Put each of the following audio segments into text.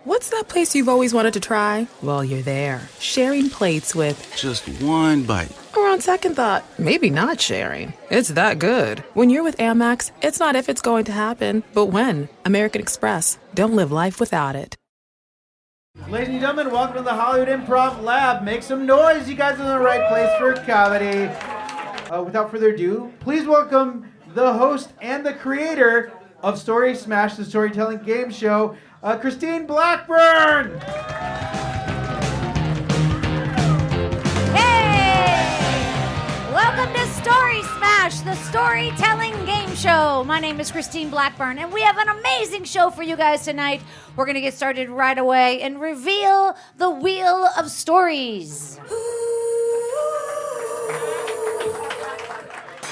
What's that place you've always wanted to try? Well, you're there, sharing plates with... Just one bite. Or on second thought, maybe not sharing. It's that good. When you're with Amex, it's not if it's going to happen, but when. American Express. Don't live life without it. Ladies and gentlemen, welcome to the Hollywood Improv Lab. Make some noise. You guys are in the right place for comedy. Without further ado, please welcome the host and the creator of Story Smash, the storytelling game show, Christine Blackburn. Hey! Welcome to Story Smash, the storytelling game show. My name is Christine Blackburn, and we have an amazing show for you guys tonight. We're going to get started right away and reveal the Wheel of Stories.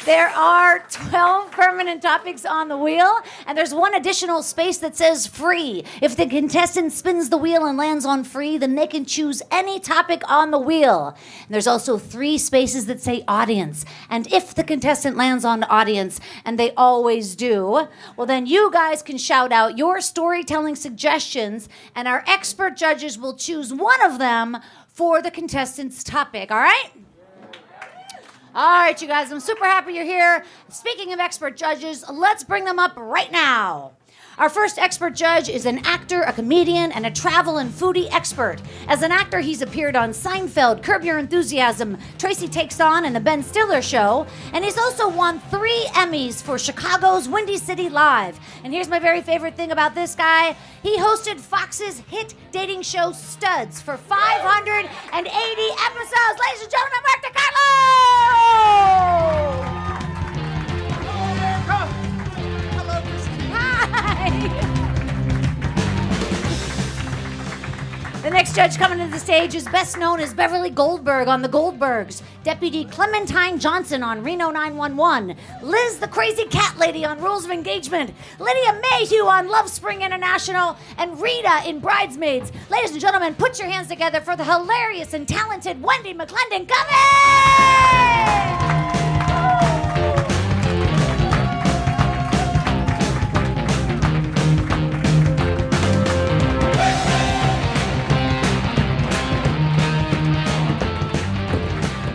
There are 12 permanent topics on the wheel, and there's one additional space that says free. If the contestant spins the wheel and lands on free, then they can choose any topic on the wheel. And there's also 3 spaces that say audience. And if the contestant lands on audience, and they always do, well, then you guys can shout out your storytelling suggestions, and our expert judges will choose one of them for the contestant's topic, all right? All right, you guys, I'm super happy you're here. Speaking of expert judges, let's bring them up right now. Our first expert judge is an actor, a comedian, and a travel and foodie expert. As an actor, he's appeared on Seinfeld, Curb Your Enthusiasm, Tracy Takes On, and The Ben Stiller Show. And he's also won 3 Emmys for Chicago's Windy City Live. And here's my very favorite thing about this guy. He hosted Fox's hit dating show Studs for 580 episodes. Ladies and gentlemen, Mark DeCarlo! The next judge coming to the stage is best known as Beverly Goldberg on The Goldbergs, Deputy Clementine Johnson on Reno 911, Liz the Crazy Cat Lady on Rules of Engagement, Lydia Mayhew on Love Spring International, and Rita in Bridesmaids. Ladies and gentlemen, put your hands together for the hilarious and talented Wendi McLendon-Covey!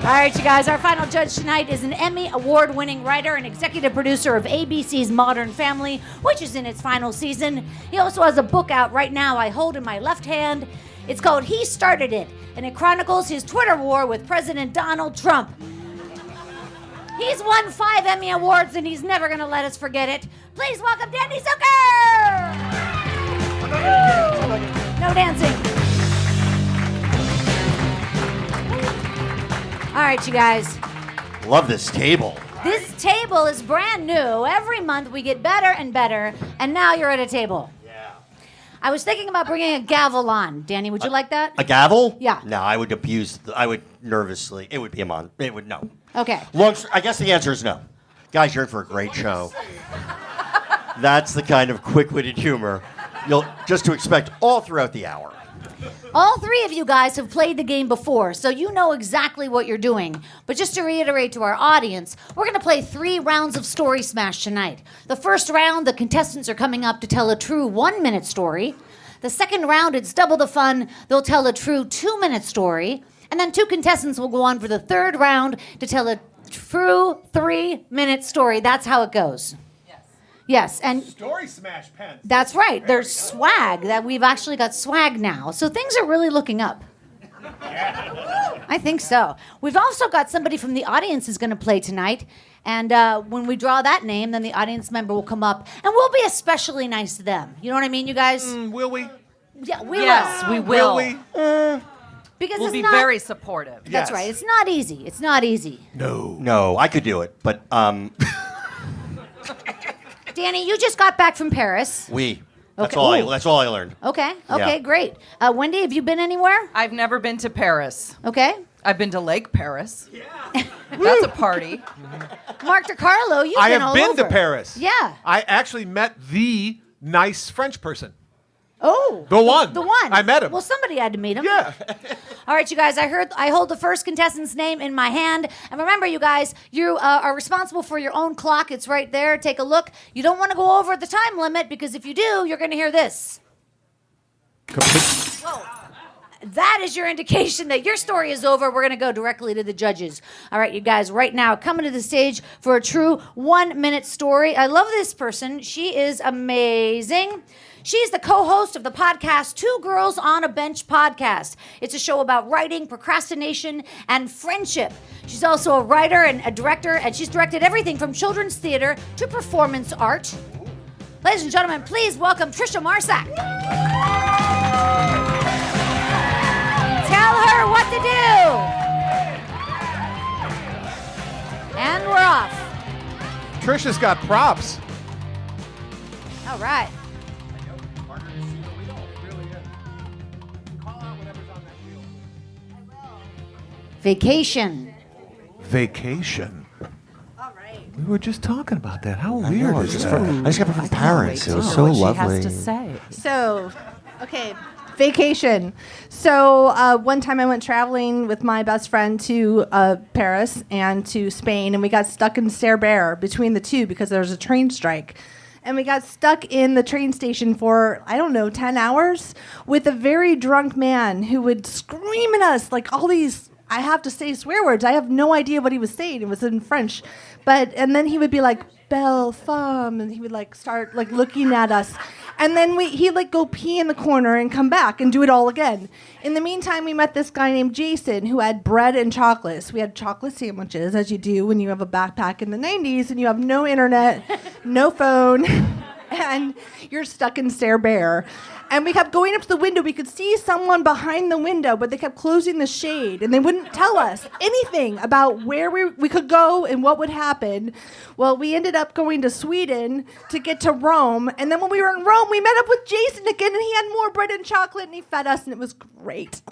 All right, you guys, our final judge tonight is an Emmy award-winning writer and executive producer of ABC's Modern Family, which is in its final season. He also has a book out right now I hold in my left hand. It's called He Started It, and it chronicles his Twitter war with President Donald Trump. He's won 5 Emmy Awards, and he's never going to let us forget it. Please welcome Danny Zuker! No dancing. All right, you guys. Love this table. This table is brand new. Every month we get better and better, and now you're at a table. Yeah. I was thinking about bringing a gavel on. Danny, would you like that? A gavel? Yeah. No, I would I would nervously. It would be no. Okay. I guess the answer is no. Guys, you're in for a great show. That's the kind of quick-witted humor you'll just to expect all throughout the hour. All 3 of you guys have played the game before, so you know exactly what you're doing. But just to reiterate to our audience, we're going to play 3 rounds of Story Smash tonight. The first round, the contestants are coming up to tell a true 1-minute story. The second round, it's double the fun. They'll tell a true 2-minute story. And then 2 contestants will go on for the third round to tell a true 3-minute story. That's how it goes. Yes, and Story Smash pens. That's right. There's swag. That we've actually got swag now. So things are really looking up. I think so. We've also got somebody from the audience who's going to play tonight. And when we draw that name, then the audience member will come up. And we'll be especially nice to them. You know what I mean, you guys? Will we? Yeah, we Yes, will. we will. We? Because We'll it's be not, very supportive. That's Yes. right. It's not easy. It's not easy. No, I could do it, but Danny, you just got back from Paris. That's Okay. all. That's all I learned. Okay, Yeah. great. Wendy, have you been anywhere? I've never been to Paris. Okay. I've been to Lake Paris. Yeah. That's a party. Mark DeCarlo, you've I been have all been over. to Paris. Yeah. I actually met the nice French person. Oh. The one. The one. I met him. Well, somebody had to meet him. Yeah. All right, you guys, I hold the first contestant's name in my hand. And remember, you guys, you are responsible for your own clock. It's right there. Take a look. You don't want to go over the time limit because if you do, you're going to hear this. Whoa. That is your indication that your story is over. We're going to go directly to the judges. All right, you guys, right now, coming to the stage for a true 1-minute story. I love this person. She is amazing. She's the co-host of the podcast Two Girls on a Bench podcast. It's a show about writing, procrastination, and friendship. She's also a writer and a director, and she's directed everything from children's theater to performance art. Ladies and gentlemen, please welcome Tricia Marsac. Tell her what to do. And we're off. Tricia's got props. All right. Vacation. Vacation. All right. We were just talking about that. How I weird know, is I that? just got back from Paris. It was so what lovely. She has to say. So, okay, vacation. So one time I went traveling with my best friend to Paris and to Spain, and we got stuck in Cerber between the two because there was a train strike. And we got stuck in the train station for, 10 hours with a very drunk man who would scream at us like all these, I have to say swear words. I have no idea what he was saying. It was in French. And then he would be like, belle femme, and he would start looking at us. And then he'd go pee in the corner and come back and do it all again. In the meantime, we met this guy named Jason who had bread and chocolate. So we had chocolate sandwiches, as you do when you have a backpack in the 90s and you have no internet, no phone, and you're stuck in Cerber. And we kept going up to the window. We could see someone behind the window, but they kept closing the shade, and they wouldn't tell us anything about where we could go and what would happen. Well, we ended up going to Sweden to get to Rome, and then when we were in Rome, we met up with Jason again, and he had more bread and chocolate, and he fed us, and it was great.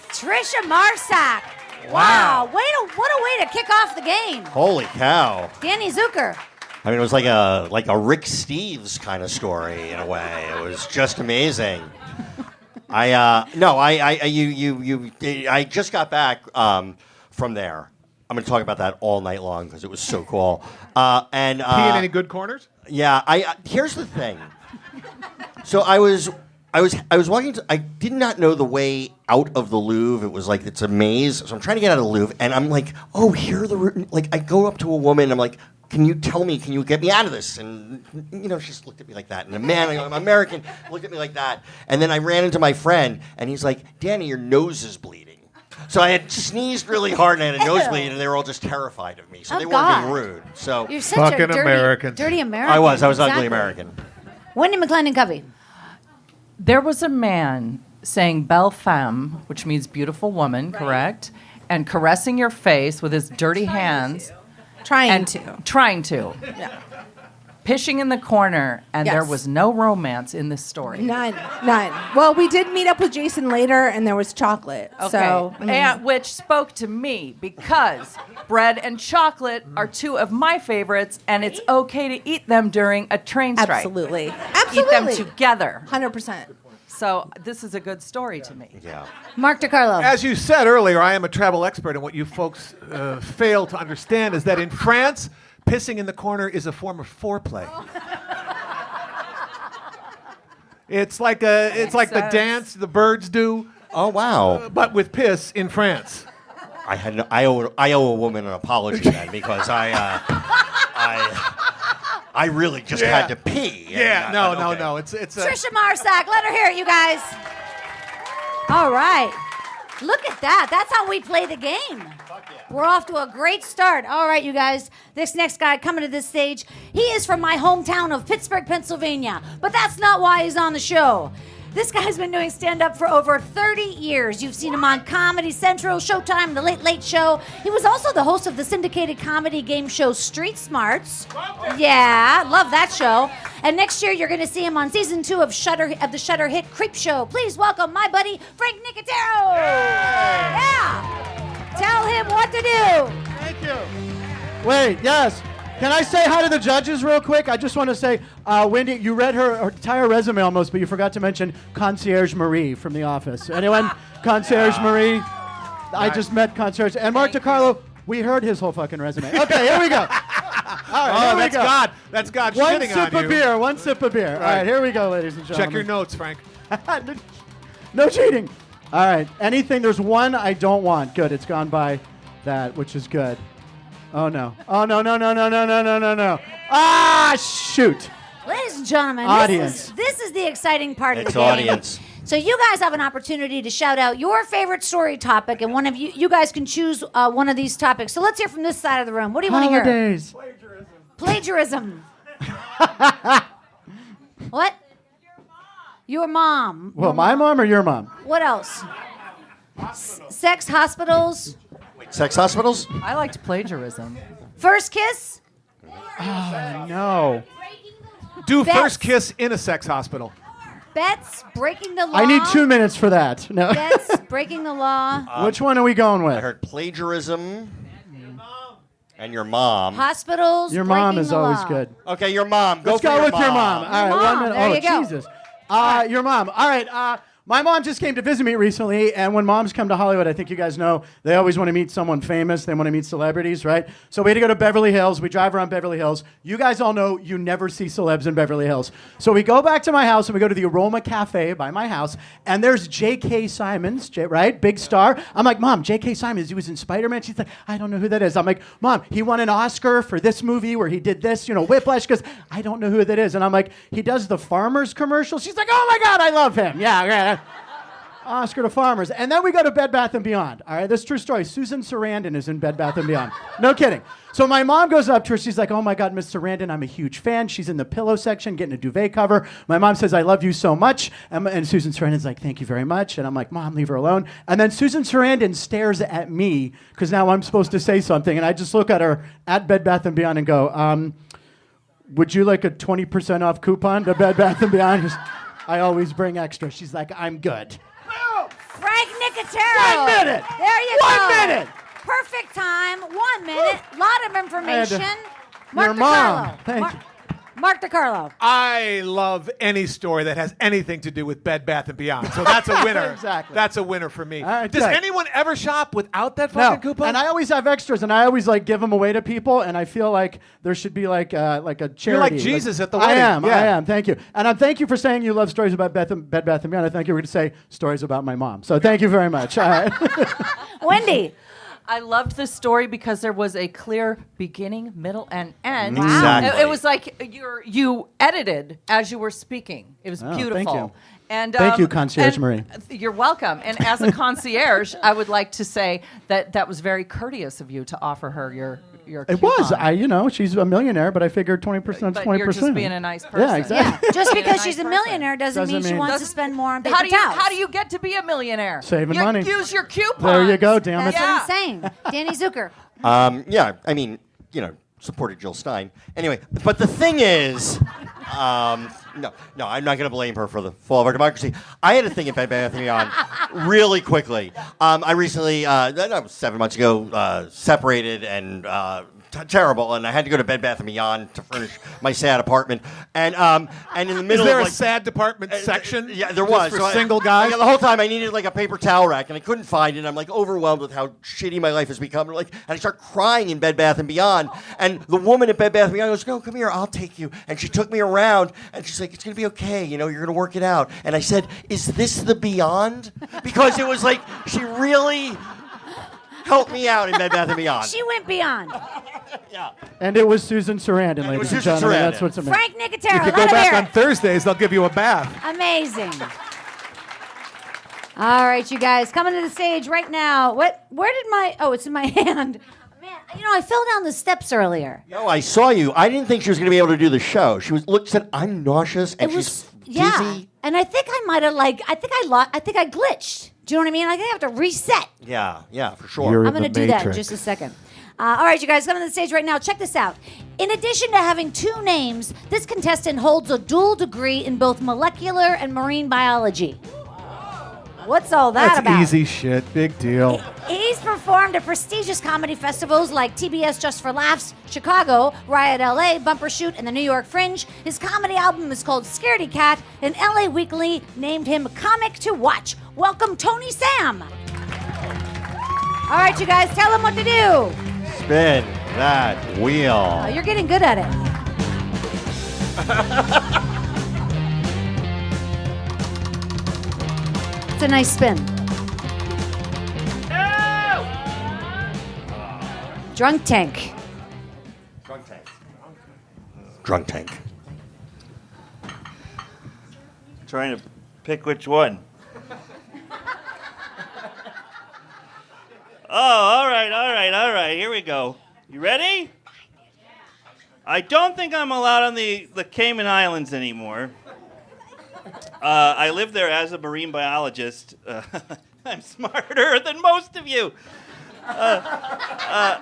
Tricia Marsac. Wow. What a way to kick off the game. Holy cow. Danny Zuker. I mean, it was like a Rick Steves kind of story in a way. It was just amazing. I just got back from there. I'm going to talk about that all night long because it was so cool. Pee in any good corners? Yeah. Here's the thing. So I was walking. I did not know the way out of the Louvre. It was like it's a maze. So I'm trying to get out of the Louvre, and I'm like, oh, here are the I go up to a woman. I'm like, can you tell me? Can you get me out of this? And she just looked at me like that. And a man, I'm American, looked at me like that. And then I ran into my friend, and he's like, Danny, your nose is bleeding. So I had sneezed really hard, and I had a nosebleed, and they were all just terrified of me. So they weren't being rude. So You're such Fucking a dirty Americans. dirty American. I was Exactly. ugly American. Wendi McLendon-Covey. There was a man saying belle femme, which means beautiful woman, correct? And caressing your face with his dirty hands. Trying to. Yeah. Pishing in the corner, and there Yes. was no romance in this story. None. Well, we did meet up with Jason later, and there was chocolate. Okay. So, And which spoke to me because bread and chocolate are two of my favorites, and it's okay to eat them during a train strike. absolutely. Eat them together. 100%. So this is a good story to me. Yeah. Mark DeCarlo. As you said earlier, I am a travel expert, and what you folks fail to understand is that in France, pissing in the corner is a form of foreplay. It's like the dance the birds do, Oh wow. but with piss in France. I owe a woman an apology then because I really just had to pee. Yeah, but no. okay. It's Tricia Marsac. Let her hear it, you guys. All right. Look at that. That's how we play the game. We're off to a great start. All right, you guys. This next guy coming to this stage, he is from my hometown of Pittsburgh, Pennsylvania. But that's not why he's on the show. This guy's been doing stand-up for over 30 years. You've seen him on Comedy Central, Showtime, The Late Late Show. He was also the host of the syndicated comedy game show Street Smarts. Yeah, love that show. And next year, you're going to see him on season 2 of the Shudder hit Creep Show. Please welcome my buddy, Frank Nicotero. Yeah. Tell him what to do. Thank you. Wait, yes. Can I say hi to the judges real quick? I just want to say, Wendi, you read her entire resume almost, but you forgot to mention Concierge Marie from The Office. Anyone? Concierge Marie? I just met Concierge. And Mark DeCarlo, we heard his whole fucking resume. Okay, here we go. All right, here we go. God. That's God One shitting sip on of you. beer, one sip of beer. All right, here we go, ladies and gentlemen. Check your notes, Frank. No cheating. All right. Anything. There's one I don't want. Good. It's gone by that, which is good. Oh, no. Oh, no. Ah, shoot. Ladies and gentlemen, Audience. This is the exciting part of It's the game. audience. So you guys have an opportunity to shout out your favorite story topic, and one of you guys can choose one of these topics. So let's hear from this side of the room. What do you want to hear? Holidays. Plagiarism. What? Your mom. Well, my mom or your mom? What else? Sex hospitals. Sex hospitals? I liked plagiarism. First kiss. No. Do Bets. first kiss in a sex hospital. Bets. Breaking the law. I need 2 minutes for that. No. Bets. Breaking the law. Which one are we going with? I heard plagiarism. And your mom. Hospitals. Your mom breaking is the always law. good. Okay, your mom. Let's go with your mom. All right, Your 1 mom. minute. There Oh, you go. Jesus. Your mom. All right. My mom just came to visit me recently, and when moms come to Hollywood, I think you guys know, they always want to meet someone famous. They want to meet celebrities, right? So we had to go to Beverly Hills. We drive around Beverly Hills. You guys all know you never see celebs in Beverly Hills. So we go back to my house, and we go to the Aroma Cafe by my house, and there's J.K. Simmons, right? Big star. I'm like, Mom, J.K. Simmons, he was in Spider-Man. She's like, I don't know who that is. I'm like, Mom, he won an Oscar for this movie where he did this, Whiplash. She goes, I don't know who that is. And I'm like, he does the Farmers commercial. She's like, oh my God, I love him. Yeah. Oscar to Farmers. And then we go to Bed Bath & Beyond. All right, this is a true story. Susan Sarandon is in Bed Bath & Beyond. No kidding. So my mom goes up to her. She's like, oh my God, Miss Sarandon, I'm a huge fan. She's in the pillow section getting a duvet cover. My mom says, I love you so much. And Susan Sarandon's like, thank you very much. And I'm like, Mom, leave her alone. And then Susan Sarandon stares at me because now I'm supposed to say something. And I just look at her at Bed Bath & Beyond and go, would you like a 20% off coupon to Bed Bath & Beyond? I always bring extra. She's like, I'm good. Frank Nicotero. 1 minute. There you One go. minute. Perfect time. 1 minute. Lot of information. Mark Your mom. DeCarlo. Thank you. Mark DeCarlo. I love any story that has anything to do with Bed Bath & Beyond. So that's a winner. Exactly. That's a winner for me. right, Does check. anyone ever shop without that No, fucking coupon? and I always have extras, and I always give them away to people, and I feel like there should be like a charity. You're like Jesus at the I wedding. I am. Thank you, and thank you for saying you love stories about Bed Bath & Beyond. I think you were going to say stories about my mom. So thank you very much. All right. Wendy. I loved this story because there was a clear beginning, middle, and end. Wow. Exactly. It was like you edited as you were speaking. It was Oh, beautiful. thank you. And Thank you, Concierge and Marie. You're welcome. And as a concierge, I would like to say that was very courteous of you to offer her your It coupon. was. She's a millionaire, but I figured 20% is 20%. But you're just being a nice person. Yeah, exactly. Yeah. Just Being because a she's nice a person. millionaire doesn't mean she mean- wants to spend more on paper towels. How do you get to be a millionaire? Saving You money. Use your coupons. There you go, damn it. That's what I'm saying. Danny Zuker. Yeah, I mean, supported Jill Stein. Anyway, but the thing is, no, I'm not going to blame her for the fall of our democracy. I had a thing at Bed Bath & Beyond really quickly. I recently, 7 months ago, separated and terrible, and I had to go to Bed Bath & Beyond to furnish my sad apartment. And in the middle Is there of a sad department section? Yeah, there just was. for So single guys. the whole time I needed like a paper towel rack, and I couldn't find it. I'm like overwhelmed with how shitty my life has become. And I start crying in Bed Bath & Beyond. And the woman at Bed Bath & Beyond goes, "No, come here, I'll take you." And she took me around, and she's like, "It's gonna be okay. You're gonna work it out." And I said, "Is this the Beyond?" Because it was like she really helped me out in Bed Bath & Beyond. She went beyond. Yeah. And it was Susan Sarandon, ladies was and Susan gentlemen. Sarandon. That's what's amazing. Frank Nicotero. If you Let go him back hear on it. Thursdays, they'll give you a bath. Amazing. All right, you guys, coming to the stage right now. Where did it's in my hand. Man, I fell down the steps earlier. No, I saw you. I didn't think she was going to be able to do the show. She said, "I'm nauseous," and It was, she's yeah. dizzy. And I think I might have I think I glitched. Do you know what I mean? I think I have to reset. Yeah, for sure. You're I'm going to the do that in Matrix. just a second. All right, you guys, coming to the stage right now. Check this out. In addition to having 2 names, this contestant holds a dual degree in both molecular and marine biology. What's all that That's about? easy shit. Big deal. He's performed at prestigious comedy festivals like TBS Just for Laughs, Chicago, Riot LA, Bumper Shoot, and the New York Fringe. His comedy album is called Scaredy Cat, and LA Weekly named him Comic to Watch. Welcome, Tony Sam. All right, you guys, tell him what to do. Spin that wheel. Oh, you're getting good at it. That's a nice spin. Drunk tank. Drunk tank. Trying to pick which one. Oh, all right. Here we go. You ready? I don't think I'm allowed on the Cayman Islands anymore. I live there as a marine biologist. I'm smarter than most of you. I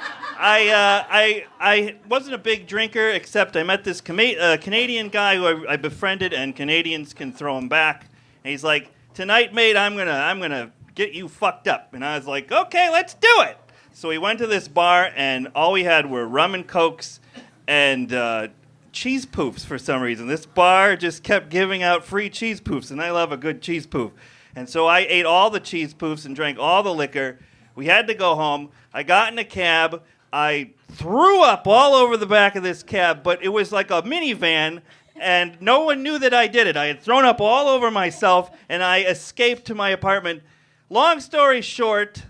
wasn't a big drinker, except I met this Canadian guy who I befriended, and Canadians can throw him back. And he's like, "Tonight, mate, I'm gonna get you fucked up." And I was like, "Okay, let's do it." So we went to this bar, and all we had were rum and cokes and cheese poofs for some reason. This bar just kept giving out free cheese poofs, and I love a good cheese poof. And so I ate all the cheese poofs and drank all the liquor. We had to go home. I got in a cab. I threw up all over the back of this cab, but it was like a minivan, and no one knew that I did it. I had thrown up all over myself, and I escaped to my apartment. Long story short,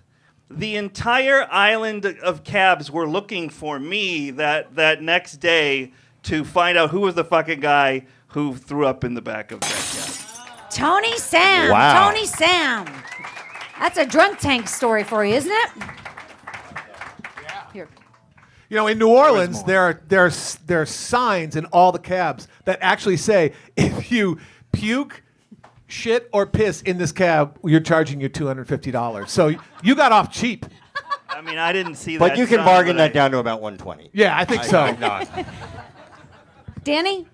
the entire island of cabs were looking for me that next day to find out who was the fucking guy who threw up in the back of that cab. Tony Sam. Wow. Tony Sam. That's a drunk tank story for you, isn't it? Here. You know, in New Orleans, there are signs in all the cabs that actually say, if you puke, shit, or piss in this cab, you're charging you $250. So you got off cheap. I mean, I didn't see that. But you can sign, bargain but that down to about 120. Yeah, I think so. Danny?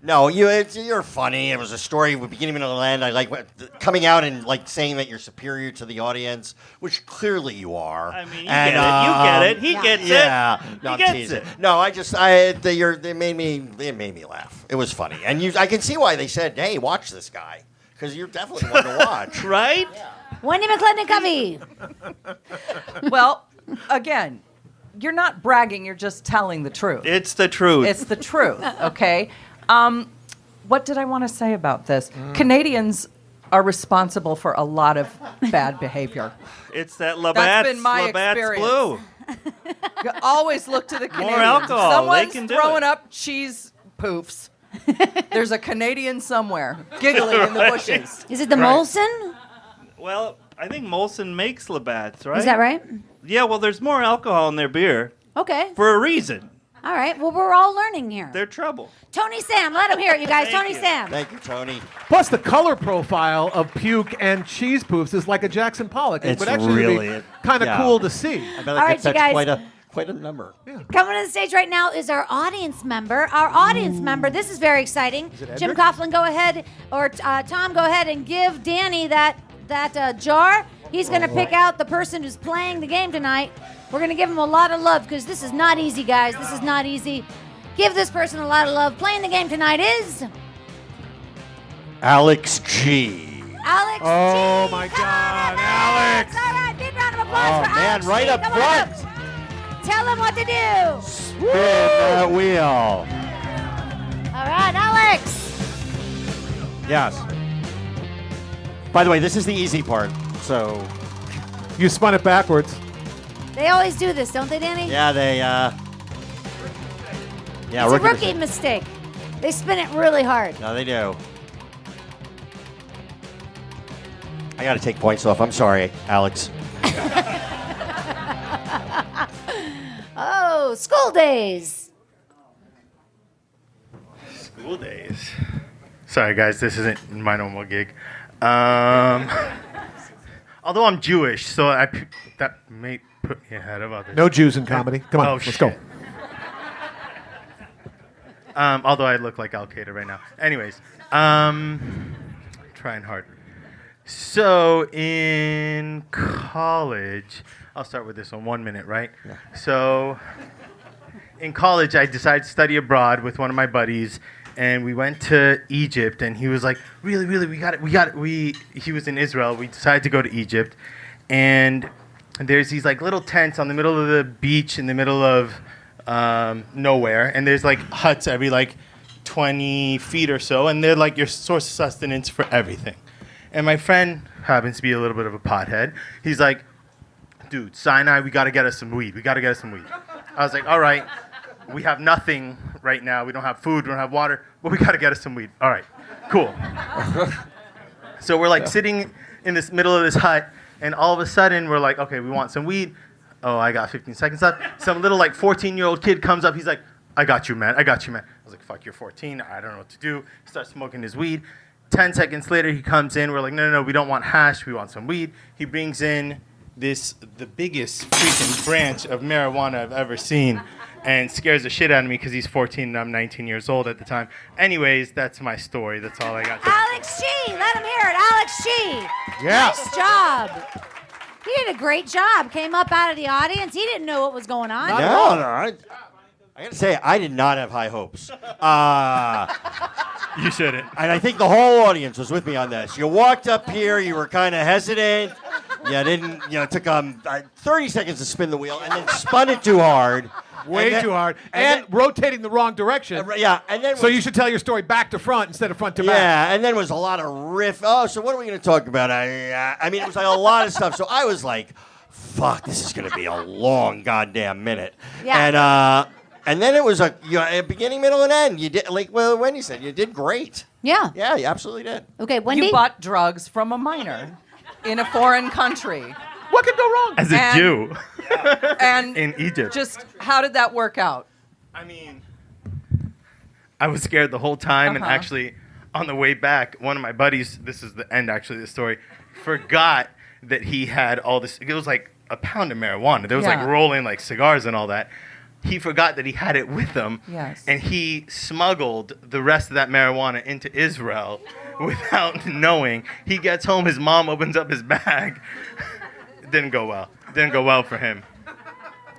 No, you're funny. It was a story with beginning and the end. I like coming out and like saying that you're superior to the audience, which clearly you are. I mean, you get it. He gets it. Yeah, no, He I'm gets teasing. it. No, it made me laugh. It was funny, and I can see why they said, "Hey, watch this guy," because you're definitely one to watch. Right? Wendi McLendon-Covey. Well, again, you're not bragging, you're just telling the truth. It's the truth. It's the truth, okay? What did I want to say about this? Canadians are responsible for a lot of bad behavior. It's that That's Labatt's, been my Labatt's experience. Blue. You always look to the Canadians. alcohol, Someone's they can do throwing it. up cheese poofs. There's a Canadian somewhere giggling in the bushes. Is it the Molson? Well, I think Molson makes Labatt's, right? Is that right? Yeah, well, there's more alcohol in their beer Okay. for a reason. All right. Well, we're all learning here. They're trouble. Tony Sam. Let him hear it, you guys. Thank Tony you. Sam. Thank you, Tony. Plus, the color profile of puke and cheese poofs is like a Jackson Pollock. It It's would actually really- be kind of yeah. cool to see. I bet All right, you that's guys. quite a number. Coming to the stage right now is our audience member. Our audience member. This is very exciting. Jim Coughlin, go ahead, or Tom, go ahead and give Danny that jar. He's going to pick out the person who's playing the game tonight. We're going to give him a lot of love because this is not easy, guys. This is not easy. Give this person a lot of love. Playing the game tonight is Alex G. Alex. Oh, G. my Come on God, up, Alex. All right, big round of applause Oh, for man, Alex. right G. up Come on front. Tell him what to do. Spin that wheel. All right, Alex. Yes. By the way, this is the easy part. So, You spun it backwards. They always do this, don't they, Danny? yeah, It's a rookie mistake. They spin it really hard. No, they do. I got to take points off. I'm sorry, Alex. Oh, school days. School days. Sorry, guys, this isn't my normal gig. Although I'm Jewish, so that may put me ahead of others. No Jews in comedy. Come on, Oh, let's shit. go. Although I look like Al Qaeda right now. Anyways, trying hard. So in college, I'll start with this one. 1 minute, right? Yeah. So in college, I decided to study abroad with one of my buddies, and we went to Egypt. And he was like, "Really, we got it." He was in Israel. We decided to go to Egypt, and there's these like little tents on the middle of the beach in the middle of nowhere, and there's like huts every like 20 feet or so, and they're like your source of sustenance for everything. And my friend happens to be a little bit of a pothead. He's like, dude, Sinai, we got to get us some weed. I was like, all right, we have nothing right now. We don't have food, we don't have water, but we got to get us some weed. All right, cool. So we're like sitting in this middle of this hut, and all of a sudden we're like, okay, we want some weed. Oh, I got 15 seconds left. Some little like 14-year-old kid comes up. He's like, I got you, man. I was like, fuck, you're 14. I don't know what to do. He starts smoking his weed. 10 seconds later, he comes in. We're like, no, we don't want hash. We want some weed. He brings in the biggest freaking branch of marijuana I've ever seen, and scares the shit out of me because he's 14 and I'm 19 years old at the time. Anyways, that's my story. That's all I got. Alex G, let him hear it. Alex G. Yeah. Nice job. He did a great job. Came up out of the audience. He didn't know what was going on. No. I got to say, I did not have high hopes. You shouldn't. And I think the whole audience was with me on this. You walked up here, you were kind of hesitant. You didn't, it took 30 seconds to spin the wheel, and then spun it too hard. Way too hard. And rotating the wrong direction. Yeah, and then so you should tell your story back to front instead of front to back. Yeah, and then was a lot of riff. Oh, so what are we going to talk about? I mean, it was like a lot of stuff. So I was like, fuck, this is going to be a long goddamn minute. Yeah. And then it was a beginning, middle, and end. You did, like Wendy said, you did great. Yeah. Yeah, you absolutely did. Okay, Wendy. You bought drugs from a minor in a foreign country. What could go wrong? As a Jew. And in Egypt. Just how did that work out? I mean, I was scared the whole time, and actually, on the way back, one of my buddies, this is the end actually of the story, forgot that he had all this, it was like a pound of marijuana. There was like rolling like cigars and all that. He forgot that he had it with him, and he smuggled the rest of that marijuana into Israel without knowing. He gets home, his mom opens up his bag. It didn't go well. It didn't go well for him.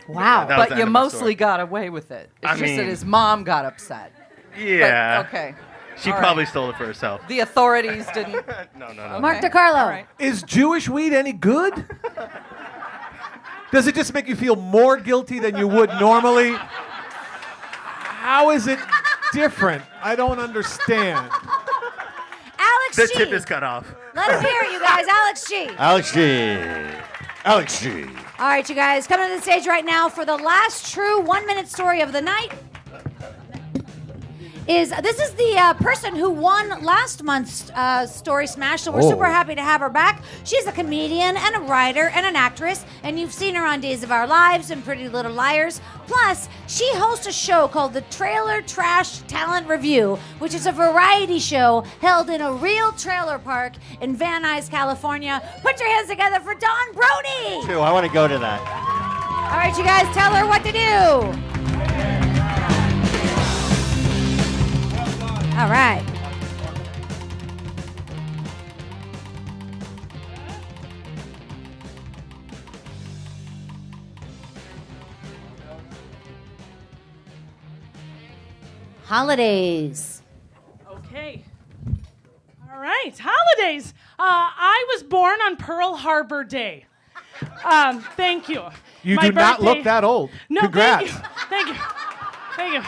Wow. But you mostly got away with it. It's just that his mom got upset. Yeah. But, okay. She probably stole it for herself. The authorities didn't. No. Okay. Mark DeCarlo. Right. Is Jewish weed any good? Does it just make you feel more guilty than you would normally? How is it different? I don't understand. Alex The G. tip is cut off. Let him hear it, you guys. Alex G. Alex G. All right, you guys, coming to the stage right now for the last true 1-minute story of the night. This is the person who won last month's Story Smash, so we're super happy to have her back. She's a comedian and a writer and an actress, and you've seen her on Days of Our Lives and Pretty Little Liars. Plus, she hosts a show called the Trailer Trash Talent Review, which is a variety show held in a real trailer park in Van Nuys, California. Put your hands together for Dawn Brody! Too, I want to go to that. All right, you guys, tell her what to do. All right. Holidays. Okay. All right. Holidays. I was born on Pearl Harbor Day. Thank you. You My do not birthday- look that old. No, Congrats. Thank you. Thank you.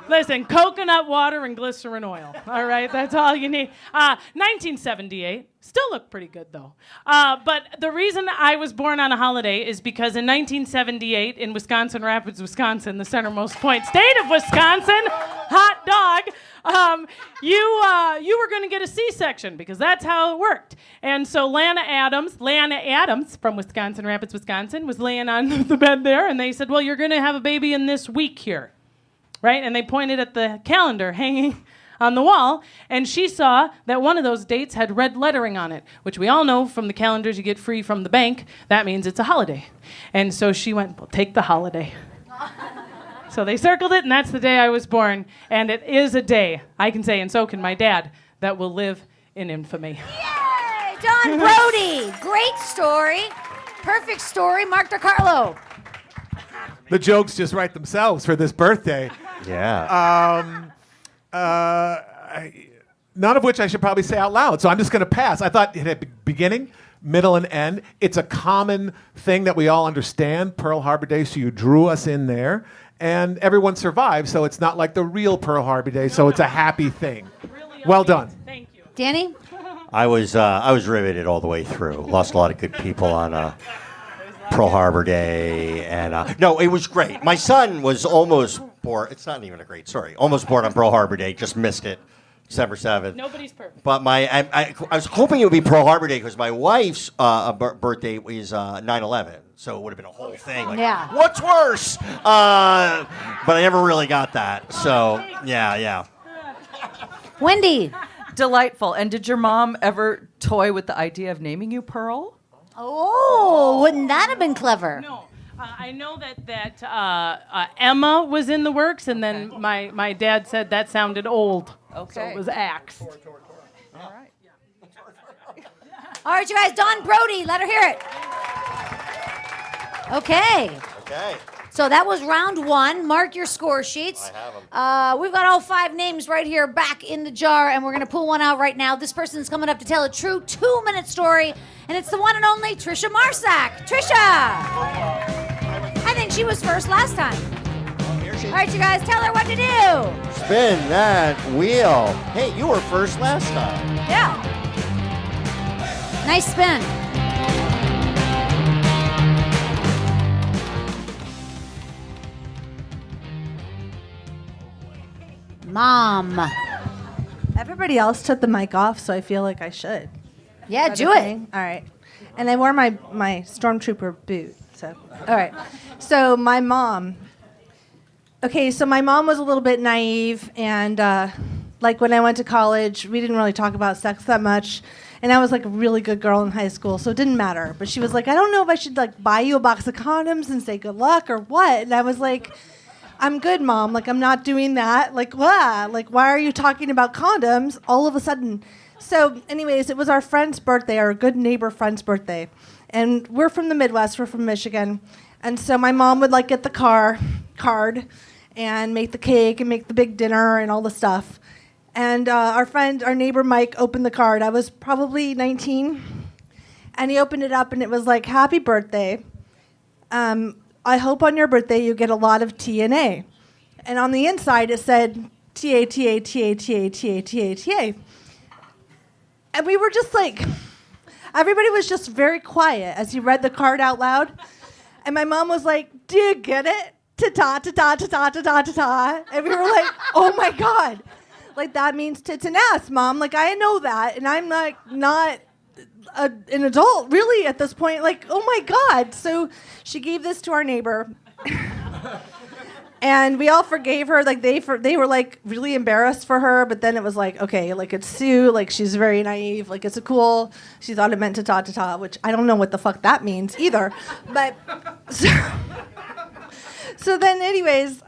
Listen, coconut water and glycerin oil. All right, that's all you need. 1978. Still look pretty good, though. But the reason I was born on a holiday is because in 1978, in Wisconsin Rapids, Wisconsin, the centermost point state of Wisconsin, hot dog, you were going to get a C-section because that's how it worked. And so Lana Adams from Wisconsin Rapids, Wisconsin, was laying on the bed there, and they said, well, you're going to have a baby in this week here. Right? And they pointed at the calendar hanging on the wall, and she saw that one of those dates had red lettering on it, which we all know from the calendars you get free from the bank. That means it's a holiday. And so she went, well, take the holiday. So they circled it, and that's the day I was born. And it is a day, I can say, and so can my dad, that will live in infamy. Yay! Dawn Brody. Great story. Perfect story. Mark DeCarlo. The jokes just write themselves for this birthday. Yeah. None of which I should probably say out loud, so I'm just going to pass. I thought it had beginning, middle, and end. It's a common thing that we all understand, Pearl Harbor Day, so you drew us in there. And everyone survived, so it's not like the real Pearl Harbor Day, so it's a happy thing. Really well done. Thank you. Danny? I was riveted all the way through. Lost a lot of good people on Pearl Harbor Day, and no, it was great. My son was almost born. It's not even a great story. Almost born on Pearl Harbor Day, just missed it, December 7th. Nobody's perfect. But I was hoping it would be Pearl Harbor Day because my wife's birthday is 9/11, so it would have been a whole thing. Like, Yeah. What's worse? But I never really got that. So yeah. Wendy? Delightful. And did your mom ever toy with the idea of naming you Pearl? Oh, wouldn't that have been clever? No. I know that Emma was in the works, and then my dad said that sounded old. Okay. So it was Axe. All right. All right, you guys, Dawn Brody, let her hear it. Okay. Okay. So that was round one. Mark your score sheets. I have them. We've got all 5 names right here back in the jar, and we're going to pull one out right now. This person's coming up to tell a true 2-minute story, and it's the one and only Tricia Marsac. Tricia! I think she was first last time. All right, you guys, tell her what to do. Spin that wheel. Hey, you were first last time. Yeah. Nice spin. Mom. Everybody else took the mic off, so I feel like I should. Yeah, Is that do okay? it. All right. And I wore my stormtrooper boot. So, all right. So my mom. Okay, so my mom was a little bit naive, and like when I went to college, we didn't really talk about sex that much. And I was like a really good girl in high school, so it didn't matter. But she was like, I don't know if I should like buy you a box of condoms and say good luck or what. And I was like, I'm good, Mom. Like, I'm not doing that. Like, why? Like, why are you talking about condoms all of a sudden? So, anyways, it was our friend's birthday, our good neighbor friend's birthday. And we're from the Midwest. We're from Michigan. And so my mom would, like, get the card and make the cake and make the big dinner and all the stuff. And our neighbor Mike opened the card. I was probably 19. And he opened it up, and it was like, happy birthday. I hope on your birthday you get a lot of TNA. And on the inside it said TA, TA, TA, TA, TA, TA, TA. And we were just like, everybody was just very quiet as he read the card out loud. And my mom was like, do you get it? Ta-ta, ta-ta, ta-ta, ta-ta, ta-ta. And we were like, oh my God. Like, that means tits and ass, Mom. Like, I know that. And I'm like, not an adult, really, at this point. Like, oh my God. So she gave this to our neighbor. And we all forgave her. Like, they were, like, really embarrassed for her. But then it was like, okay, like, it's Sue. Like, she's very naive. Like, it's a cool. She thought it meant ta-ta-ta-ta, which I don't know what the fuck that means either. But so then, anyways,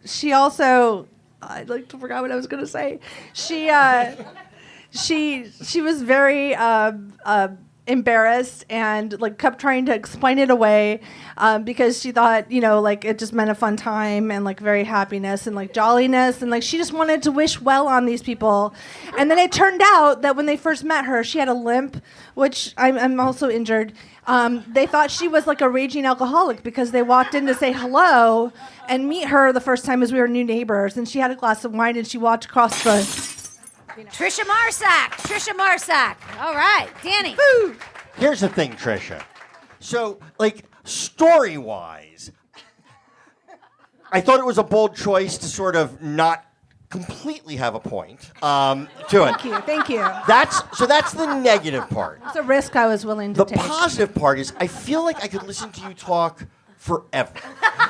she also, I like forgot what I was going to say. She was very embarrassed and like kept trying to explain it away because she thought, you know, like it just meant a fun time and like very happiness and like jolliness and like she just wanted to wish well on these people. And then it turned out that when they first met her, she had a limp, which I'm also injured. They thought she was like a raging alcoholic because they walked in to say hello and meet her the first time as we were new neighbors. And she had a glass of wine and she walked across the... Tricia Marsac. All right, Danny. Woo! Here's the thing, Tricia. So, like, story-wise, I thought it was a bold choice to sort of not completely have a point to it. Thank you. That's the negative part. It's a risk I was willing to The take. positive part is I feel like I could listen to you talk forever.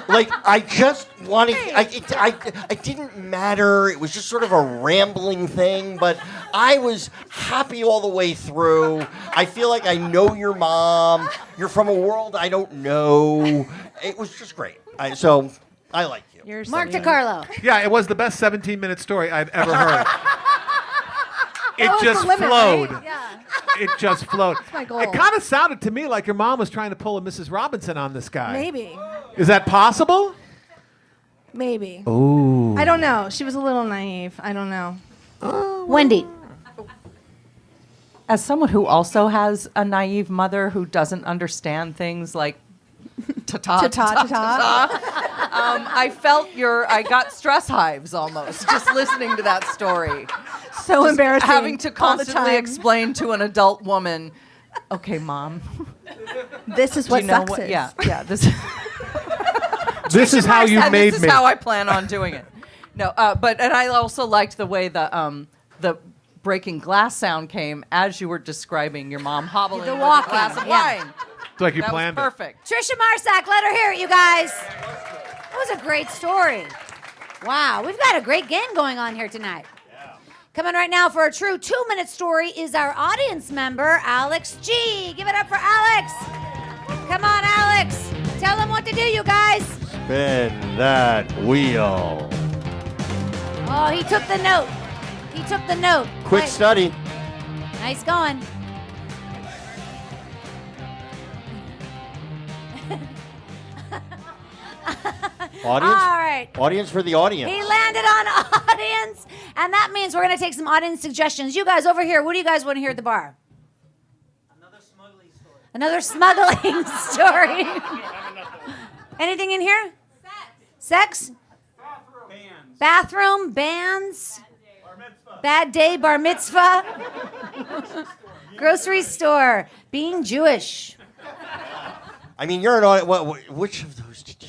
Like, I just wanted... it didn't matter. It was just sort of a rambling thing, but I was happy all the way through. I feel like I know your mom. You're from a world I don't know. It was just great. So, I like you. You're Mark sweet. DeCarlo. Yeah, it was the best 17-minute story I've ever heard. It was just the limit, flowed. right? Yeah. It just flowed. my goal. It kind of sounded to me like your mom was trying to pull a Mrs. Robinson on this guy. Maybe. Is that possible? Maybe. Ooh. I don't know. She was a little naive. I don't know. Wendy. As someone who also has a naive mother who doesn't understand things like ta-ta, Ta-ta, ta-ta, ta-ta, I got stress hives almost just listening to that story. So embarrassing. Having to all the constantly time. explain to an adult woman, okay, Mom. This is do what you know sex what? is. Yeah. This is how you and made this me. is how I plan on doing it. No, and I also liked the way the breaking glass sound came as you were describing your mom hobbling The with walking, a glass of yeah. wine. It's like you That was planned it. perfect. Tricia Marsac, let her hear it, you guys. That was a great story. Wow, we've got a great game going on here tonight. Coming right now for a true 2-minute story is our audience member, Alex G. Give it up for Alex. Come on, Alex. Tell them what to do, you guys. Spin that wheel. Oh, he took the note. He took the note. Quick Wait. study. Nice going. Audience? All right. Audience for the audience. He landed on audience, and that means we're going to take some audience suggestions. You guys over here, what do you guys want to hear at the bar? Another smuggling story. Anything in here? Sex? Bathroom, bands. Bad day, bar mitzvah. Grocery store, being Jewish. I mean, you're an audience. Which of those did you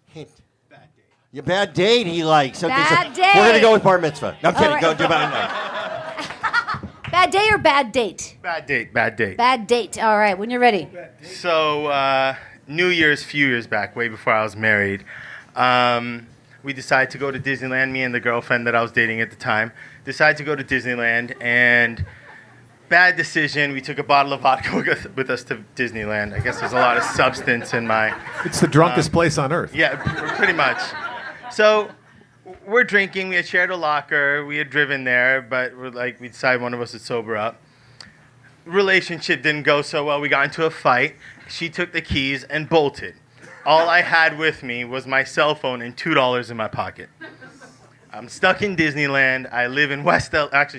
hint? Bad date. Your bad date he likes. Okay, Bad so we're going to date. go with bar mitzvah. No, I'm kidding. right. Go do bad. Bad day or bad date? Bad date, bad date. Bad date. All right, when you're ready. So, New Year's, few years back, way before I was married, we decided to go to Disneyland. Me and the girlfriend that I was dating at the time decided to go to Disneyland, and bad decision. We took a bottle of vodka with us to Disneyland. I guess there's a lot of substance in my... It's the drunkest place on earth. Yeah, pretty much. So we're drinking. We had shared a locker. We had driven there, but we decided one of us would sober up. Relationship didn't go so well. We got into a fight. She took the keys and bolted. All I had with me was my cell phone and $2 in my pocket. I'm stuck in Disneyland. I live in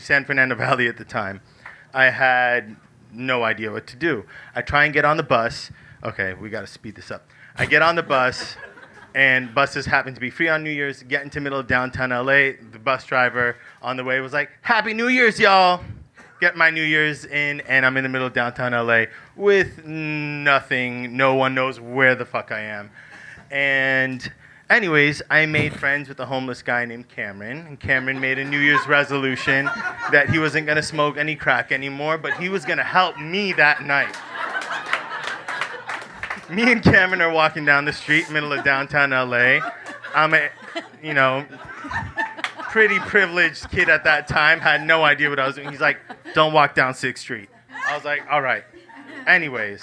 San Fernando Valley at the time. I had no idea what to do. I try and get on the bus. Okay, we got to speed this up. I get on the bus, and buses happen to be free on New Year's. Get into middle of downtown LA. The bus driver on the way was like, "Happy New Year's, y'all." Get my New Year's in, and I'm in the middle of downtown LA with nothing. No one knows where the fuck I am. And anyways, I made friends with a homeless guy named Cameron, and Cameron made a New Year's resolution that he wasn't going to smoke any crack anymore, but he was going to help me that night. Me and Cameron are walking down the street, middle of downtown LA. I'm a, pretty privileged kid at that time, had no idea what I was doing. He's like, "Don't walk down 6th Street. I was like, all right. Anyways,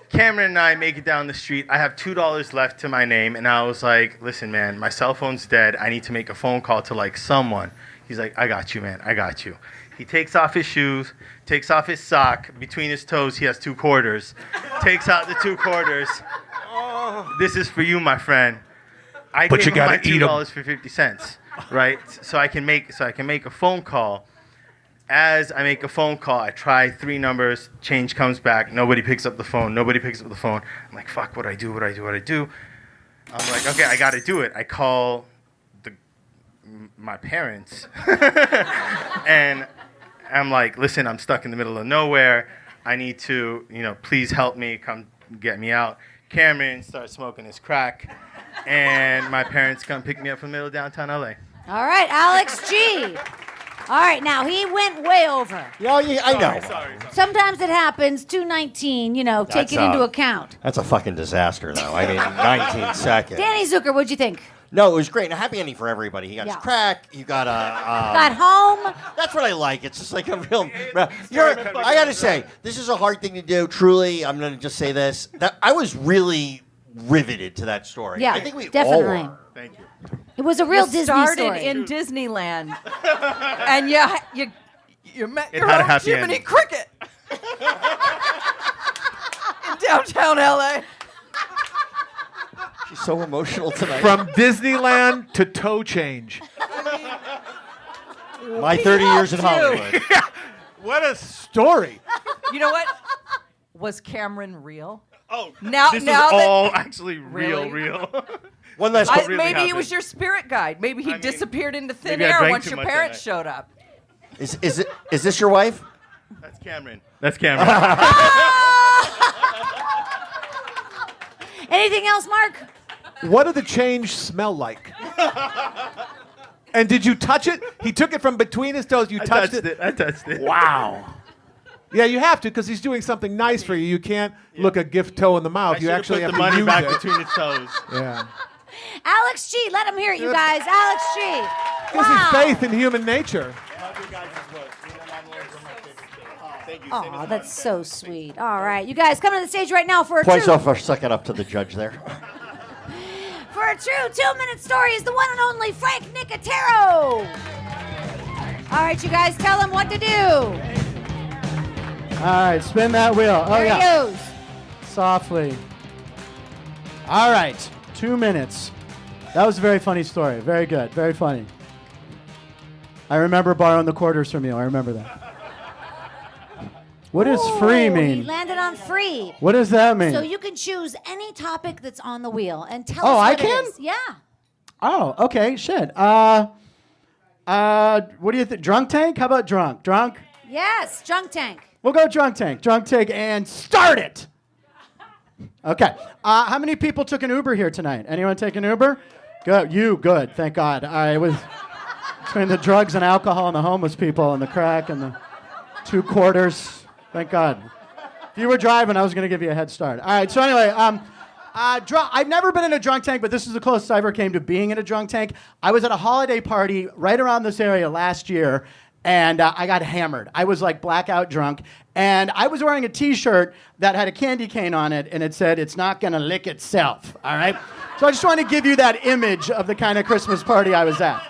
Cameron and I make it down the street. I have $2 left to my name, and I was like, "Listen, man, my cell phone's dead. I need to make a phone call to someone." He's like, "I got you, man. I got you." He takes off his shoes, takes off his sock. Between his toes, he has 2 quarters. Takes out the 2 quarters. "Oh, this is for you, my friend." I But gave you him my gotta eat 'em. $2 for 50 cents, right? So I can make a phone call. As I make a phone call, I try 3 numbers. Change comes back. Nobody picks up the phone. I'm like, fuck, what do I do? I'm like, okay, I got to do it. I call my parents. And I'm like, "Listen, I'm stuck in the middle of nowhere. I need to, please help me. Come get me out." Cameron starts smoking his crack. And my parents come pick me up from the middle of downtown LA. All right, Alex G. All right, now he went way over. Yeah, I know. Sorry. Sometimes it happens. 219, take it into account. That's a fucking disaster, though. I mean, 19 seconds. Danny Zuker, what'd you think? No, it was great. And a happy ending for everybody. He got his Yeah. crack. You got Got home. That's what I like. It's just like a real. I got to say, this is a hard thing to do. Truly, I'm going to just say this. That I was really riveted to that story. Yeah, I think we definitely. all are. Thank you. It was a real You Disney started story. in Disneyland, and you met It your had a own happy Jiminy ending. Cricket in downtown LA. She's so emotional tonight. From Disneyland to toe change. My 30 years in helped you. Hollywood. What a story. You know what? Was Cameron real? Oh, Now this that- is all actually Really? real. One last What really Maybe he happened? was your spirit guide. Maybe he disappeared into thin maybe I air drank once too your much parents that night. showed up. Is this your wife? That's Cameron. That's Cameron. Anything else, Mark? What did the change smell like? And did you touch it? He took it from between his toes. You touched it. I touched it. Wow. Yeah, you have to because he's doing something nice for you. You can't look a gift toe in the mouth. I You should've actually put have the to money use back it. between his toes. Yeah. Alex G. Let him hear it, you guys. Alex G. Gives me faith in human nature. Oh, that's so sweet. All right, you guys come to the stage right now for a Points true, off for sucking up to the judge there. for a true 2-minute story is the one and only Frank Nicotero. All right, you guys, tell him what to do. All right, spin that wheel. Oh, There yeah. he goes. Softly. All right, 2 minutes. That was a very funny story. Very good. Very funny. I remember borrowing the quarters from you. I remember that. What does free He mean? landed on free. What does that mean? So you can choose any topic that's on the wheel and tell Oh, us I what can? it is. Yeah. Oh, okay. Shit. What do you think? Drunk tank? How about drunk? Drunk? Yes, Drunk Tank. We'll go drunk tank. Drunk tank and start it. Okay. How many people took an Uber here tonight? Anyone take an Uber? Good. You, good. Thank God. All right. Between the drugs and alcohol and the homeless people and the crack and the 2 quarters. Thank God. If you were driving, I was going to give you a head start. All right. So anyway, I've never been in a drunk tank, but this is the closest I ever came to being in a drunk tank. I was at a holiday party right around this area last year, and I got hammered. I was like blackout drunk, and I was wearing a T-shirt that had a candy cane on it, and it said, "It's not gonna lick itself." All right. So I just want to give you that image of the kind of Christmas party I was at.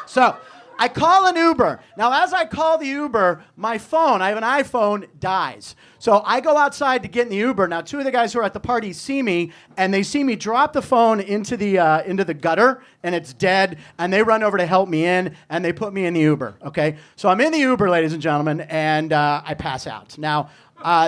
So I call an Uber. Now, as I call the Uber, my phone, I have an iPhone, dies. So I go outside to get in the Uber. Now, 2 of the guys who are at the party see me, and they see me drop the phone into the gutter, and it's dead, and they run over to help me in, and they put me in the Uber, okay? So I'm in the Uber, ladies and gentlemen, and I pass out. Now,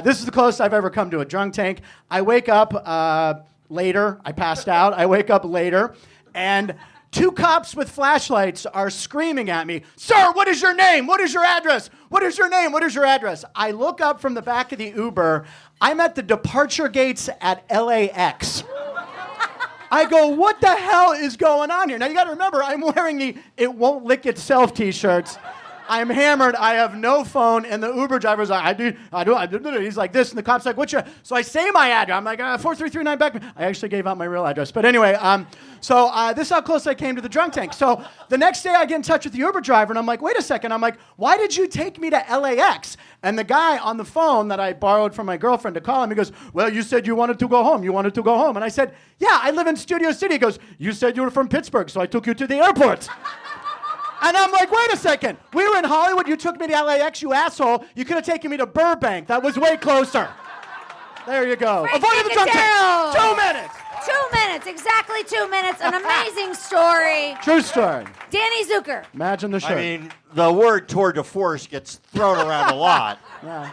this is the closest I've ever come to a drunk tank. I wake up later. I passed out. I wake up later, and 2 cops with flashlights are screaming at me, "Sir, what is your name? What is your address? What is your name? What is your address?" I look up from the back of the Uber. I'm at the departure gates at LAX. I go, what the hell is going on here? Now, you got to remember, I'm wearing the "It Won't Lick Itself" t-shirts. I'm hammered. I have no phone. And the Uber driver's like, I do. He's like this. And the cop's like, what's your? So I say my address. I'm like, 4339 Beckman. I actually gave out my real address. But anyway, this is how close I came to the drunk tank. So the next day I get in touch with the Uber driver. And I'm like, wait a second. I'm like, why did you take me to LAX? And the guy on the phone that I borrowed from my girlfriend to call him, he goes, well, you said you wanted to go home. You wanted to go home. And I said, yeah, I live in Studio City. He goes, you said you were from Pittsburgh, so I took you to the airport. And I'm like, wait a second. We were in Hollywood. You took me to LAX, you asshole. You could have taken me to Burbank. That was way closer. There you go. Frank Avoided the drunk Nicotero. tank. 2 minutes. 2 minutes, exactly 2 minutes. An amazing story. True story. Danny Zuker. Imagine the shirt. I mean, the word tour de force gets thrown around a lot. Yeah.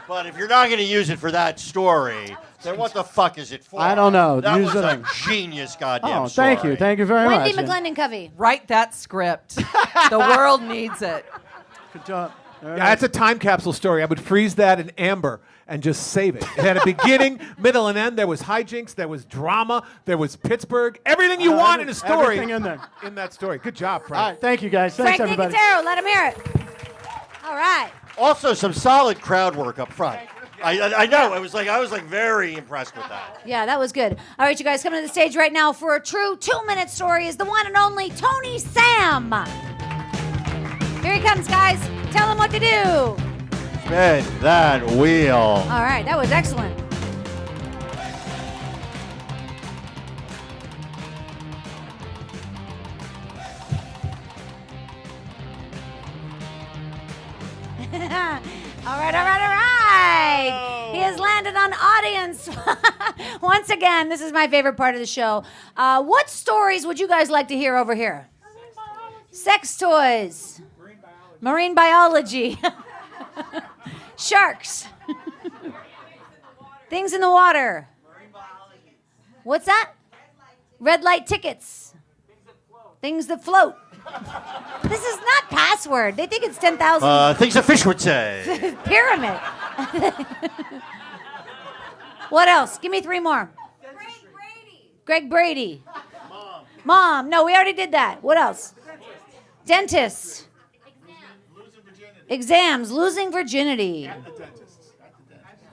But if you're not going to use it for that story, then what the fuck is it for? I don't know. That Use was it a on- genius goddamn Oh, story. thank you. Thank you very much. Wendi McLendon-Covey. Write that script. The world needs it. Good job. All right. Yeah, that's a time capsule story. I would freeze that in amber and just save it. It had a beginning, middle, and end. There was hijinks. There was drama. There was Pittsburgh. Everything you want in a story. Everything in there. In that story. Good job, Frank. All right. Thank you, guys. Thanks, Frank everybody. Nicotero. Let him hear it. All right. Also, some solid crowd work up front. I know. I was like very impressed with that. Yeah, that was good. All right, you guys, coming to the stage right now for a true 2-minute story is the one and only Tony Sam. Here he comes, guys. Tell him what to do. Spin that wheel. All right, that was excellent. All right. He has landed on audience. Once again, this is my favorite part of the show. What stories would you guys like to hear over here? Sex toys. Marine biology. Sharks. Things in the water. What's that? Red light tickets. Things that float. This is not password. They think it's 10,000. Things a fish would say. Pyramid. What else? Give me 3 more. Greg Brady. Mom. No, we already did that. What else? Dentist. Exams. Losing virginity.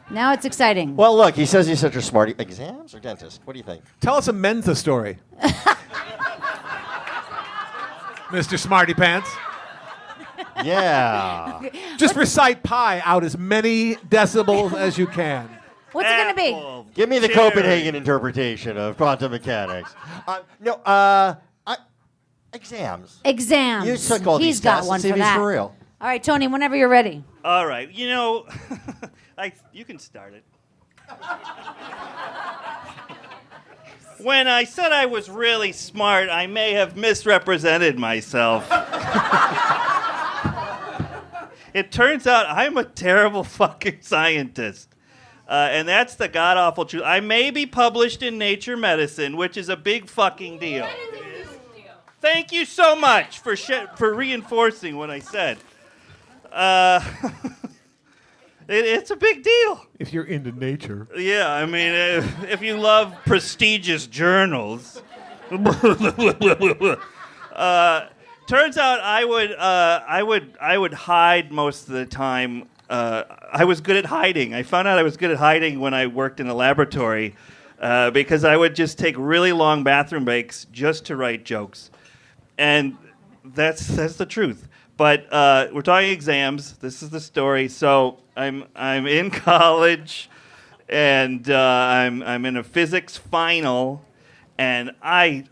Now it's exciting. Well, look, he says he's such a smarty. Exams or dentist? What do you think? Tell us a Mensa story. Mr. Smarty Pants. Yeah. Just recite pi out as many decibels as you can. What's it going to be? Give me the Copenhagen interpretation of quantum mechanics. Exams. Exams. You took all He's these got tests. one See if for he's that. for real. All right, Tony, whenever you're ready. All right. You know, you can start it. When I said I was really smart, I may have misrepresented myself. It turns out I'm a terrible fucking scientist. And that's the god-awful truth. I may be published in Nature Medicine, which is a big fucking deal. Thank you so much for reinforcing what I said. It's a big deal. If you're into nature. Yeah, I mean, if you love prestigious journals. Turns out I would hide most of the time. I was good at hiding. I found out I was good at hiding when I worked in a laboratory because I would just take really long bathroom breaks just to write jokes, and that's the truth. But we're talking exams. This is the story. So I'm in college, and I'm in a physics final, and I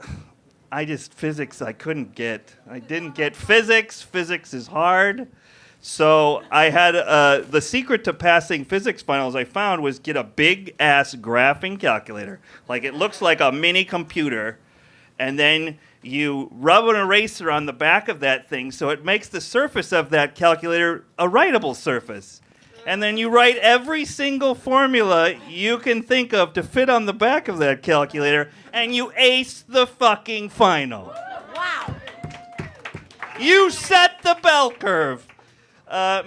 just physics I couldn't get. I didn't get physics. Physics is hard. So I had the secret to passing physics finals I found was get a big ass graphing calculator. Like it looks like a mini computer, and then you rub an eraser on the back of that thing so it makes the surface of that calculator a writable surface. And then you write every single formula you can think of to fit on the back of that calculator, and you ace the fucking final. Wow. You set the bell curve.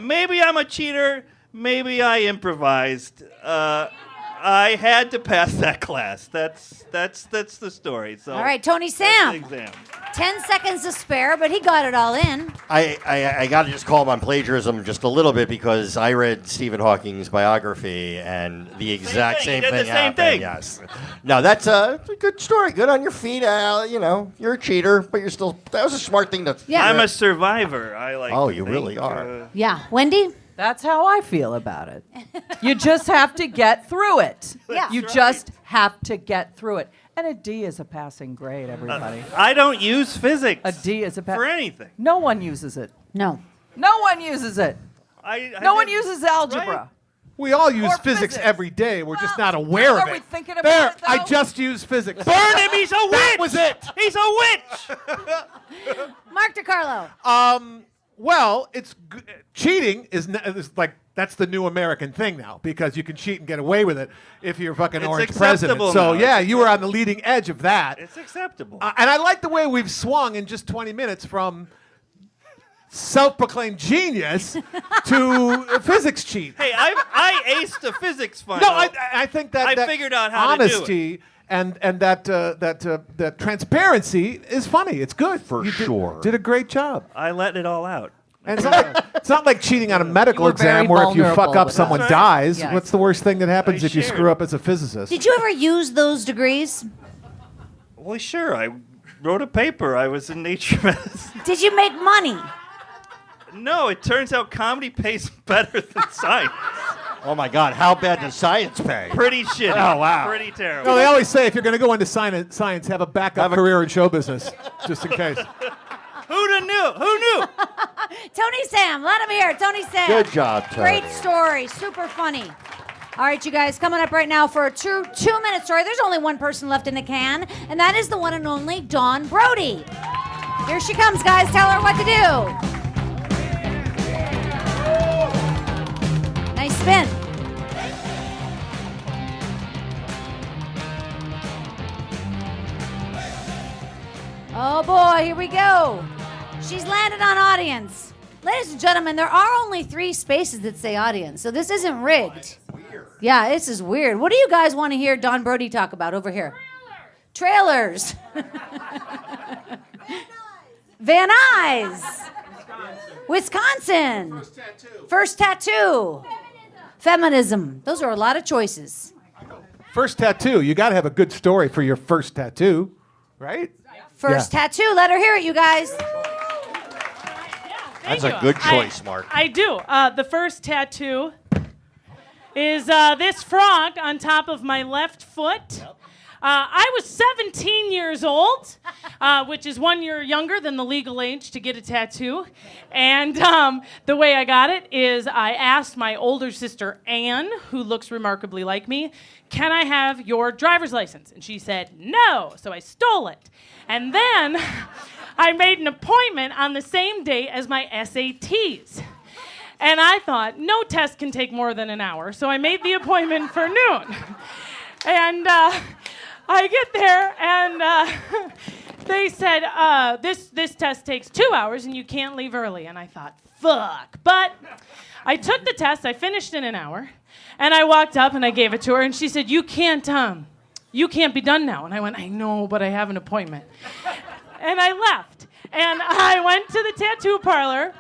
Maybe I'm a cheater. Maybe I improvised. I had to pass that class. That's the story. So All right, Tony Sam. that's the exam. 10 seconds to spare, but he got it all in. I got to just call him on plagiarism just a little bit because I read Stephen Hawking's biography and the exact same He thing did the same happened. thing. Yes. No, that's a good story. Good on your feet, Al. You know, you're a cheater, but you're still. That was a smart thing to. Yeah. I'm a survivor. I like. Oh, to you think, really are. Yeah. Wendy? That's how I feel about it. You just have to get through it. Yeah. You That's just have to get through it. And a D is a passing grade, everybody. I don't use physics. A D is a for anything. No one uses it. No. No one uses it. No one uses algebra. Right? We all use Or physics physics. every day. We're just not aware Are of we it. thinking about There, it, though? I just used physics. Burn him! He's a witch. That was it. He's a witch. Mark DeCarlo. Well, it's cheating is like that's the new American thing now because you can cheat and get away with it if you're fucking It's orange president. acceptable So now. yeah, you were on the leading edge of that. It's acceptable. And I like the way we've swung in just 20 minutes from self-proclaimed genius to a physics cheat. Hey, I aced a physics final. No, I think that I that figured out how to do it. honesty and that transparency is funny. It's good For You sure. Did a great job. I let it all out. And it's not like cheating on a medical You were very exam where if you fuck vulnerable up, with someone that. dies. Yes. What's the worst thing that happens I if you shared. screw up as a physicist? Did you ever use those degrees? Well, sure. I wrote a paper. I was in Nature Medicine. Did you make money? No, it turns out comedy pays better than science. Oh my God, how bad does science pay? Pretty shitty. Oh, wow. Pretty terrible. No, they always say if you're going to go into science, have a backup career in show business, just in case. Who'da knew? Who knew? Tony Sam. Let him hear it. Tony Sam. Good job, Tony. Great story. Super funny. All right, you guys, coming up right now for a two-minute story. There's only one person left in the can, and that is the one and only Dawn Brody. Here she comes, guys. Tell her what to do. Nice spin. here we go. She's landed on audience. Ladies and gentlemen, there are only 3 spaces that say audience, so this isn't rigged. Yeah, this is weird. What do you guys want to hear Dawn Brody talk about over here? Trailers. Van Nuys. Wisconsin. First tattoo. Feminism. Those are a lot of choices. First tattoo. You got to have a good story for your first tattoo, right? First tattoo. Let her hear it, you guys. That's a good choice, Mark. I do. The first tattoo is this frog on top of my left foot. I was 17 years old, which is 1 year younger than the legal age to get a tattoo. And the way I got it is I asked my older sister, Anne, who looks remarkably like me, can I have your driver's license? And she said, no. So I stole it. And then I made an appointment on the same day as my SATs. And I thought, no test can take more than an hour. So I made the appointment for noon. And I get there, and they said, this test takes 2 hours, and you can't leave early. And I thought, fuck. But I took the test. I finished in an hour. And I walked up, and I gave it to her, and she said, you can't be done now. And I went, I know, but I have an appointment. And I left. And I went to the tattoo parlor,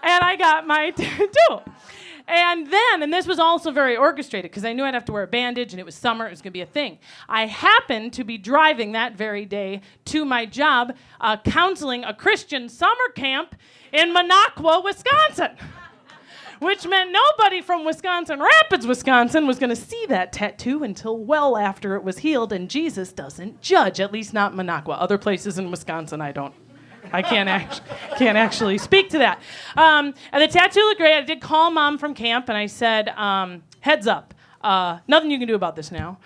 and I got my tattoo. And then, and this was also very orchestrated because I knew I'd have to wear a bandage and it was summer, it was going to be a thing. I happened to be driving that very day to my job counseling a Christian summer camp in Minocqua, Wisconsin. Which meant nobody from Wisconsin Rapids, Wisconsin was going to see that tattoo until well after it was healed, and Jesus doesn't judge, at least not Minocqua. Other places in Wisconsin, I can't actually speak to that. And the tattoo looked great. I did call Mom from camp, and I said, heads up, nothing you can do about this now.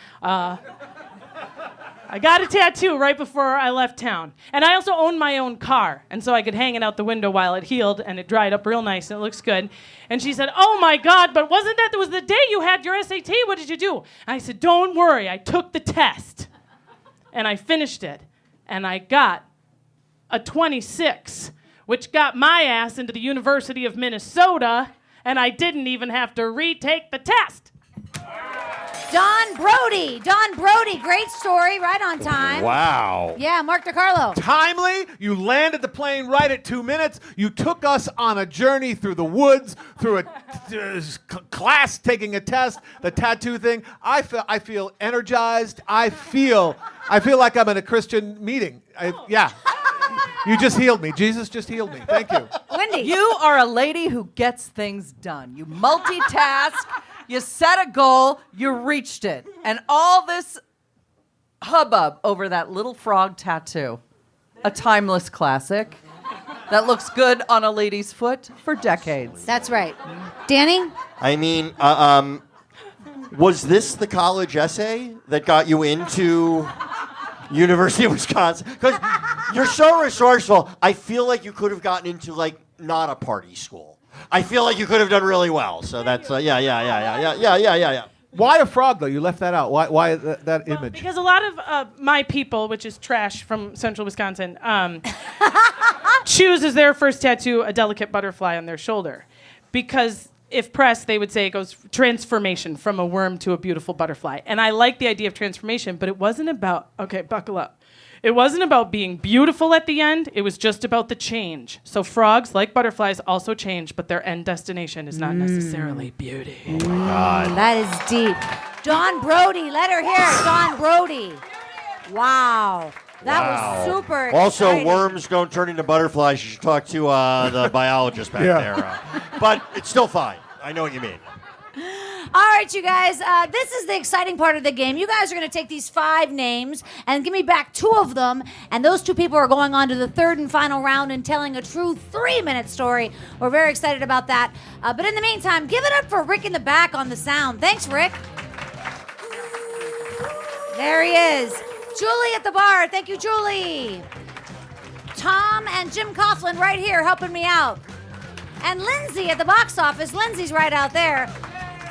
I got a tattoo right before I left town. And I also owned my own car, and so I could hang it out the window while it healed, and it dried up real nice, and it looks good. And she said, oh, my God, but wasn't that was the day you had your SAT? What did you do? And I said, don't worry, I took the test. And I finished it, and I got a 26, which got my ass into the University of Minnesota, and I didn't even have to retake the test. Dawn Brody, great story, right on time. Wow. Yeah, Mark DeCarlo. Timely. You landed the plane right at 2 minutes. You took us on a journey through the woods, through a class, taking a test, the tattoo thing. I feel energized. I feel like I'm in a Christian meeting. Yeah. You just healed me. Jesus just healed me. Thank you. Wendi. You are a lady who gets things done. You multitask. You set a goal, you reached it. And all this hubbub over that little frog tattoo, a timeless classic that looks good on a lady's foot for decades. That's right. Danny? I mean, was this the college essay that got you into University of Wisconsin? Because you're so resourceful. I feel like you could have gotten into, like, not a party school. I feel like you could have done really well. So that's yeah. Why a frog though? You left that out. Why that image? Because a lot of my people, which is trash from central Wisconsin, choose as their first tattoo a delicate butterfly on their shoulder. Because if pressed, they would say it goes transformation from a worm to a beautiful butterfly. And I like the idea of transformation, but it wasn't about, okay, buckle up. It wasn't about being beautiful at the end. It was just about the change. So frogs, like butterflies, also change, but their end destination is not necessarily beauty. Oh my God. That is deep. Dawn Brody, let her hear it. Dawn Brody. Wow. That was super exciting. Also, worms don't turn into butterflies. You should talk to the biologist back there. But it's still fine. I know what you mean. All right, you guys, this is the exciting part of the game. You guys are going to take these 5 names and give me back 2 of them, and those 2 people are going on to the 3rd and final round and telling a true 3-minute story. We're very excited about that. But in the meantime, give it up for Rick in the back on the sound. Thanks, Rick. There he is. Julie at the bar. Thank you, Julie. Tom and Jim Coughlin right here helping me out. And Lindsay at the box office. Lindsay's right out there.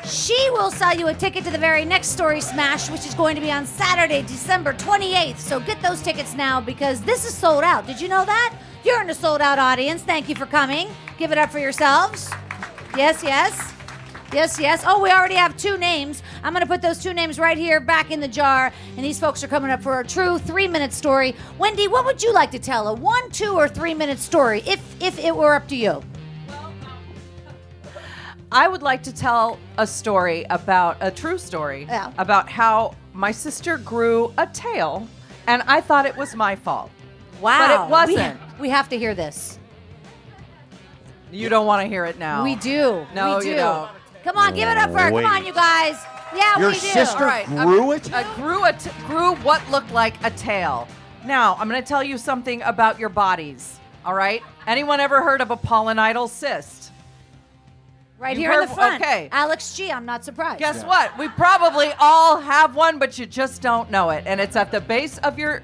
She will sell you a ticket to the very next Story Smash, which is going to be on Saturday, December 28th. So get those tickets now because this is sold out. Did you know that? You're in a sold out audience. Thank you for coming. Give it up for yourselves. Yes, yes. Yes, yes. Oh, we already have 2 names. I'm going to put those 2 names right here back in the jar. And these folks are coming up for a true 3-minute story. Wendy, what would you like to tell? A 1, 2, or 3-minute story if it were up to you? I would like to tell a story about a true story about how my sister grew a tail, and I thought it was my fault. Wow. But it wasn't. We have to hear this. You don't want to hear it now. We do. No, we do. you don't. Come on, give it up for her. Come on, you guys. Yeah, Your we do. sister All right, grew it? grew what looked like a tail. Now, I'm going to tell you something about your bodies. All right? Anyone ever heard of a pollinidal cyst? Right You here in the heard- front. okay. Alex G, I'm not surprised. Guess what? We probably all have one, but you just don't know it. And it's at the base of your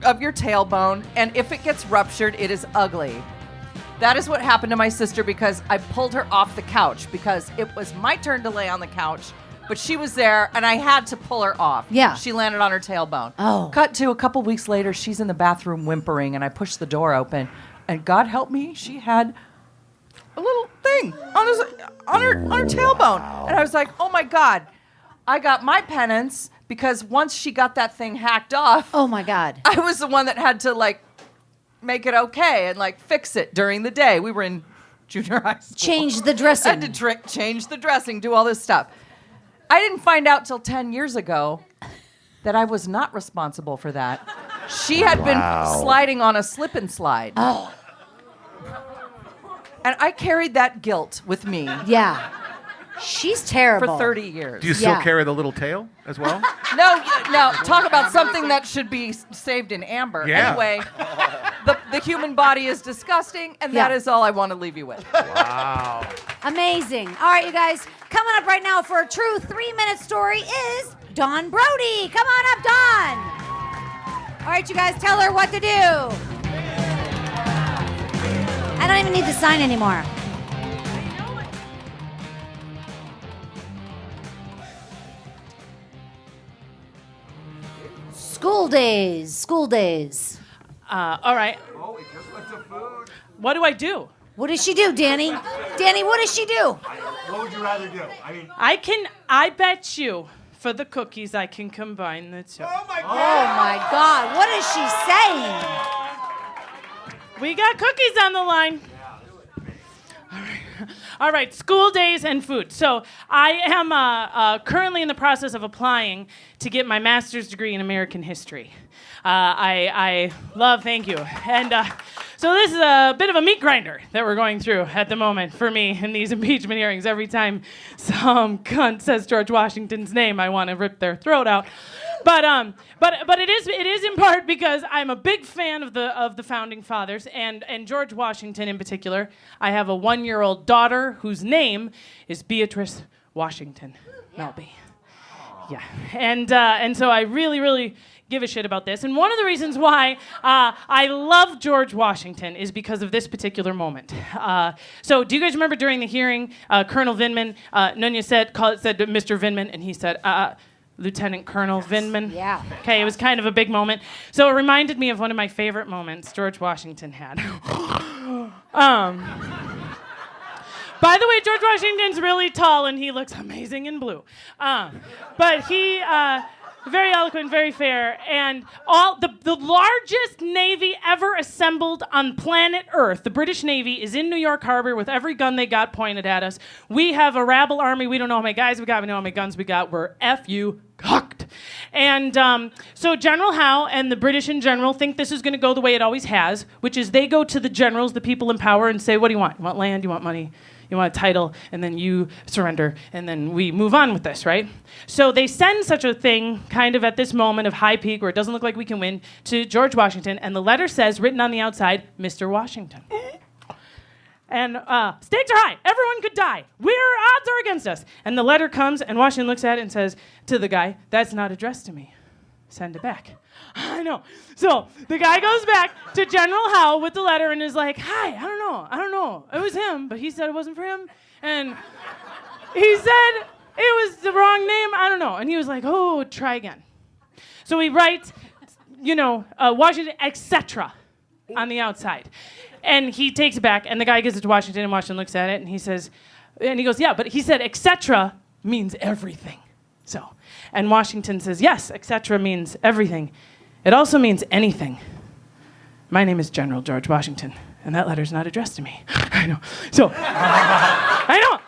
tailbone, and if it gets ruptured, it is ugly. That is what happened to my sister because I pulled her off the couch because it was my turn to lay on the couch, but she was there and I had to pull her off. Yeah. She landed on her tailbone. Oh. Cut to a couple weeks later, she's in the bathroom whimpering, and I pushed the door open, and God help me, she had a little thing on her tailbone. And I was like, oh my God, I got my penance because once she got that thing hacked off, Oh my God. I was the one that had to make it okay and fix it during the day. We were in junior high school. Change the dressing. I had to change the dressing, do all this stuff. I didn't find out till 10 years ago that I was not responsible for that. She had been sliding on a slip and slide. Oh. And I carried that guilt with me Yeah. She's terrible. for 30 years. Do you still Yeah. carry the little tail as well? No, talk about something that should be saved in amber. Yeah. Anyway, the human body is disgusting, and that Yeah. is all I want to leave you with. Wow. Amazing. All right, you guys. Coming up right now for a true 3-minute story is Dawn Brody. Come on up, Dawn. All right, you guys, tell her what to do. I don't even need to sign anymore. School days. School days. All right. What do I do? What does she do, Danny? Danny, what does she do? What would you rather do? I bet you for the cookies I can combine the two. Oh my God, what is she saying? We got cookies on the line. All right, school days and food. So I am currently in the process of applying to get my master's degree in American history. I love, thank you. And so this is a bit of a meat grinder that we're going through at the moment for me in these impeachment hearings. Every time some cunt says George Washington's name, I want to rip their throat out. But it is in part because I'm a big fan of the founding fathers and George Washington in particular. I have a 1-year-old daughter whose name is Beatrice Washington Melby. Yeah, and so I really give a shit about this. And one of the reasons why I love George Washington is because of this particular moment. So do you guys remember during the hearing, Colonel Vindman, Nunya said Mr. Vindman, and he said, Lieutenant Colonel Vindman. Yeah. Okay, it was kind of a big moment. So it reminded me of one of my favorite moments George Washington had. By the way, George Washington's really tall and he looks amazing in blue. But he, very eloquent, very fair, and all the largest navy ever assembled on planet Earth, the British Navy, is in New York Harbor with every gun they got pointed at us. We have a rabble army. We don't know how many guys we got. We don't know how many guns we got. We're F.U. cocked. And so General Howe and the British in general think this is going to go the way it always has, which is they go to the generals, the people in power, and say, what do you want? You want land? You want money? You want a title? And then you surrender, and then we move on with this, right? So they send such a thing kind of at this moment of high peak where it doesn't look like we can win to George Washington, and the letter says, written on the outside, Mr. Washington. And stakes are high. Everyone could die. Odds are against us. And the letter comes, and Washington looks at it and says to the guy, that's not addressed to me. Send it back. I know. So the guy goes back to General Howe with the letter and is like, hi, I don't know. It was him, but he said it wasn't for him. And he said, it was the wrong name. I don't know. And he was like, oh, try again. So he writes, Washington, etc. on the outside. And he takes it back, and the guy gives it to Washington, and Washington looks at it, and he says, and he goes, yeah, but he said, etc. means everything. So, and Washington says, yes, etc. means everything. It also means anything. My name is General George Washington, and that letter's not addressed to me. I know. So, I know.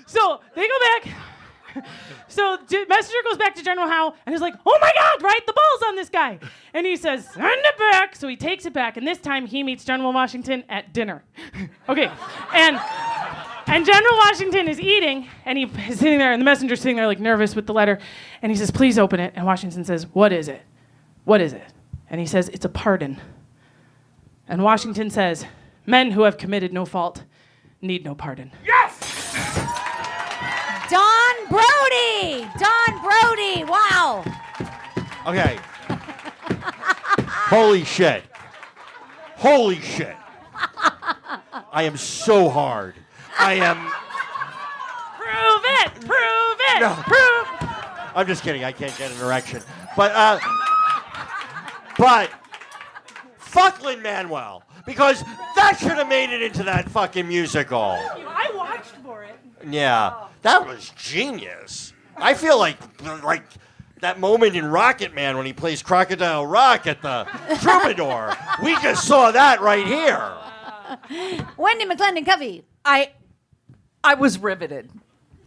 So they go back. So messenger goes back to General Howe, and he's like, oh my God, right? The ball's on this guy. And he says, send it back. So he takes it back, and this time he meets General Washington at dinner. Okay, and General Washington is eating, and he is sitting there, and the messenger's sitting there like nervous with the letter, and he says, please open it. And Washington says, what is it? What is it? And he says, it's a pardon. And Washington says, men who have committed no fault need no pardon. Yes! Dawn Brody! Dawn Brody! Wow! Okay. Holy shit. Holy shit. I am so hard. I am. Prove it! Prove it! No. Prove. I'm just kidding. I can't get an erection. But fuck Lin-Manuel, because that should have made it into that fucking musical. I watched for it. Yeah, that was genius. I feel like that moment in Rocket Man when he plays Crocodile Rock at the Troubadour. We just saw that right here. Wendi McLendon-Covey. I was riveted.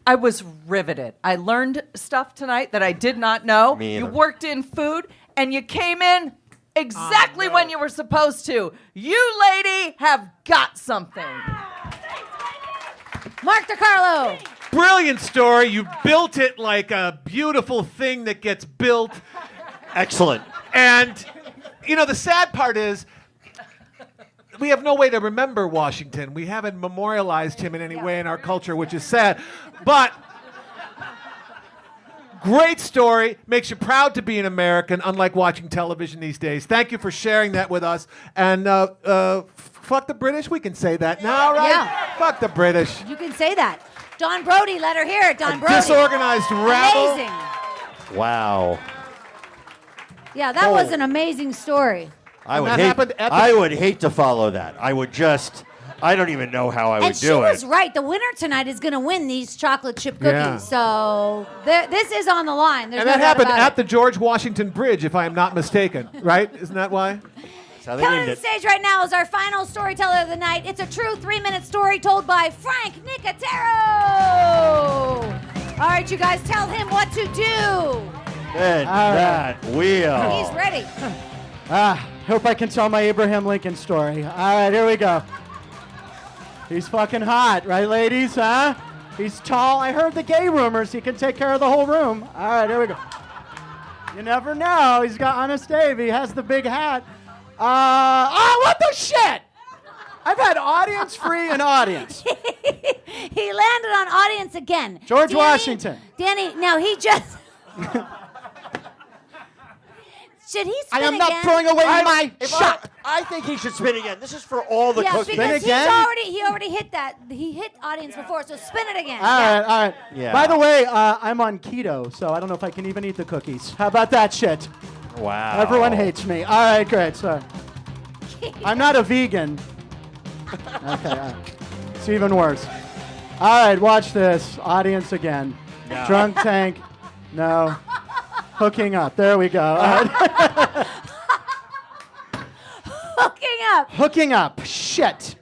I learned stuff tonight that I did not know. Me either. You worked in food, and you came in exactly when you were supposed to. You, lady, have got something. Mark DeCarlo. Brilliant story. You built it like a beautiful thing that gets built. Excellent. And, the sad part is we have no way to remember Washington. We haven't memorialized him in any way in our culture, which is sad. But great story. Makes you proud to be an American, unlike watching television these days. Thank you for sharing that with us. And fuck the British. We can say that now, right? Yeah. Fuck the British. You can say that. Dawn Brody, let her hear it. Dawn Brody. Disorganized rabble. Amazing. Wow. Yeah, that was an amazing story. I would hate to follow that. I don't even know how I would do it. And she was right. The winner tonight is going to win these chocolate chip cookies. Yeah. So this is on the line. There's And no that doubt happened about at it. the George Washington Bridge, if I am not mistaken. Right? Isn't that why? That's how they Coming named to the it. stage right now is our final storyteller of the night. It's a true 3-minute story told by Frank Nicotero. All right, you guys, tell him what to do. Bend that wheel. He's ready. Hope I can tell my Abraham Lincoln story. All right, here we go. He's fucking hot, right, ladies? Huh? He's tall. I heard the gay rumors. He can take care of the whole room. All right, here we go. You never know. He's got Honest Dave. He has the big hat. What the shit? I've had audience free and audience. He landed on audience again. George Washington. Danny, now he just... Should he spin I am again? not throwing away my shot. I think he should spin again. This is for all the Yeah, cookies. because again? he already hit that. He hit audience before, so spin it again. All right. Yeah. By the way, I'm on keto, so I don't know if I can even eat the cookies. How about that shit? Wow. Everyone hates me. All right, great. Sorry. I'm not a vegan. Okay, all right. It's even worse. All right, watch this. Audience again. No. Drunk tank. No. Hooking up. There we go. All right. Hooking up. Hooking up. Shit.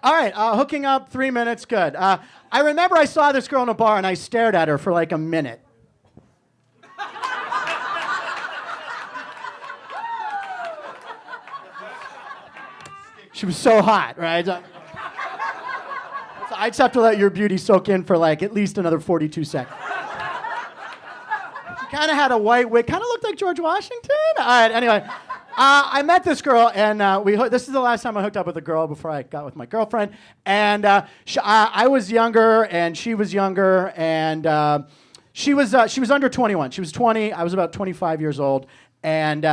All right, hooking up, 3 minutes, good. I remember I saw this girl in a bar and I stared at her for like a minute. She was so hot, right? So I just have to let your beauty soak in for like at least another 42 seconds. She kind of had a white wig, kind of looked like George Washington. All right, anyway. I met this girl, and this is the last time I hooked up with a girl before I got with my girlfriend. And I was younger, and she was younger, and she was under 21. She was 20. I was about 25 years old, and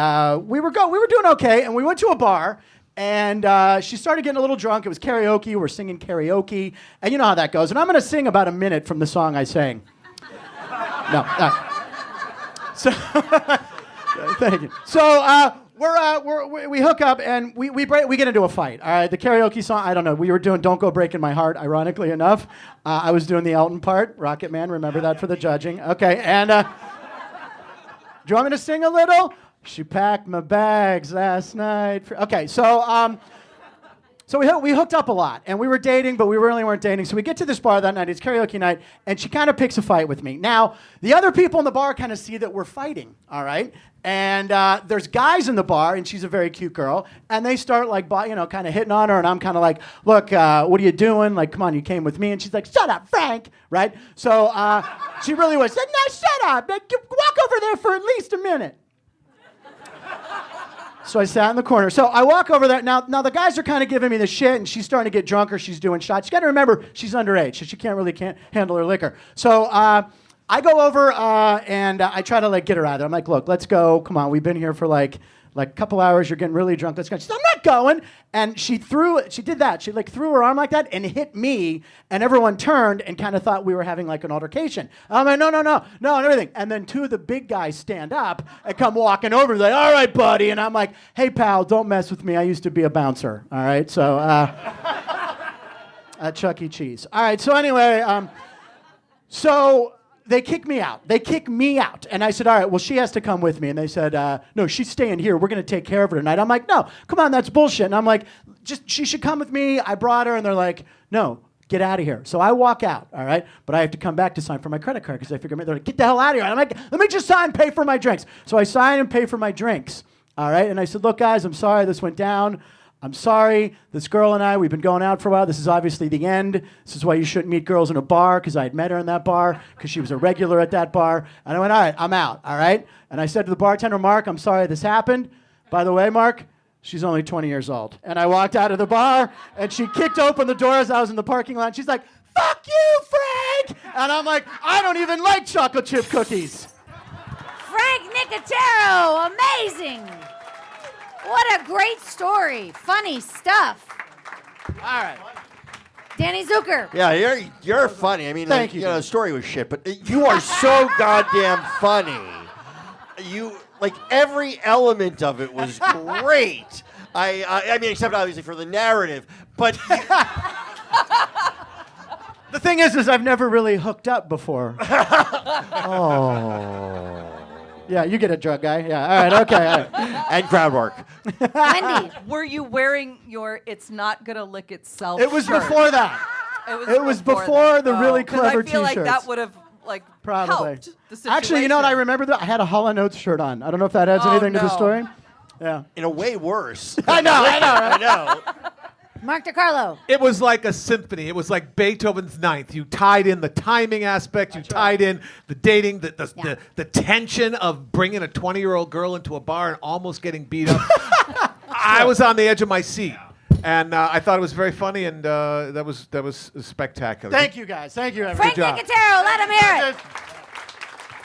we were doing okay. And we went to a bar, And she started getting a little drunk. It was karaoke. We're singing karaoke. And you know how that goes. And I'm going to sing about a minute from the song I sang. No. So, thank you. So we hook up and we get into a fight. All right, the karaoke song, I don't know. We were doing "Don't Go Breaking My Heart," ironically enough. I was doing the Elton part, Rocket Man. Remember that for the judging. Okay, and do you want me to sing a little? She packed my bags last night. Okay, so we hooked up a lot, and we were dating, but we really weren't dating. So we get to this bar that night. It's karaoke night, and she kind of picks a fight with me. Now, the other people in the bar kind of see that we're fighting, all right? And there's guys in the bar, and she's a very cute girl, and they start kind of hitting on her, and I'm kind of like, look, what are you doing? Like, come on, you came with me. And she's like, shut up, Frank, right? So she really was, said, no, shut up. Walk over there for at least a minute. So I sat in the corner. So I walk over there. Now the guys are kind of giving me the shit, and she's starting to get drunker. She's doing shots. You got to remember, she's underage, so she can't handle her liquor. So I go over and I try to get her out of there. I'm like, look, let's go. Come on, we've been here for like a couple hours. You're getting really drunk. Let's go. She said, I'm not going. And she did that. She threw her arm like that and hit me. And everyone turned and kind of thought we were having an altercation. I'm like, no, and everything. And then two of the big guys stand up and come walking over. They're like, all right, buddy. And I'm like, hey, pal, don't mess with me. I used to be a bouncer. All right. So at Chuck E. Cheese. All right. So anyway, so they kick me out. And I said, all right, well, she has to come with me. And they said, no, she's staying here. We're going to take care of her tonight. I'm like, no, come on, that's bullshit. And I'm like, she should come with me. I brought her. And they're like, no, get out of here. So I walk out, all right? But I have to come back to sign for my credit card because I figure they're like, get the hell out of here. And I'm like, let me just sign and pay for my drinks. So I sign and pay for my drinks, all right? And I said, look, guys, I'm sorry this went down. I'm sorry, this girl and I, we've been going out for a while. This is obviously the end. This is why you shouldn't meet girls in a bar, because I had met her in that bar, because she was a regular at that bar. And I went, all right, I'm out, all right? And I said to the bartender, Mark, I'm sorry this happened. By the way, Mark, she's only 20 years old. And I walked out of the bar, and she kicked open the door as I was in the parking lot. She's like, fuck you, Frank! And I'm like, I don't even like chocolate chip cookies. Frank Nicotero, amazing. What a great story. Funny stuff. All right. Danny Zuker. Yeah, you're funny. I mean, Thank you. The story was shit, but you are so goddamn funny. You every element of it was great. I mean, except obviously for the narrative, but. The thing is I've never really hooked up before. Oh. Yeah, you get it, drug guy. Yeah, all right, okay. All right. And crowd work. Wendy. Were you wearing your "It's Not Gonna Lick Itself" It was shirt? before that. It was before the really clever I feel T-shirts. like that would have Probably. helped the situation. Actually, you know what? I remember that I had a Hall & Oates shirt on. I don't know if that adds anything to the story. Yeah. In a way worse. I know. I know. Mark DeCarlo. It was like a symphony. It was like Beethoven's Ninth. You tied in the timing aspect. You tied in the dating, the tension of bringing a 20-year-old girl into a bar and almost getting beat up. I was on the edge of my seat, and I thought it was very funny, and that was spectacular. Thank you, guys. Thank you, everyone. Frank Nicotero, let him hear it.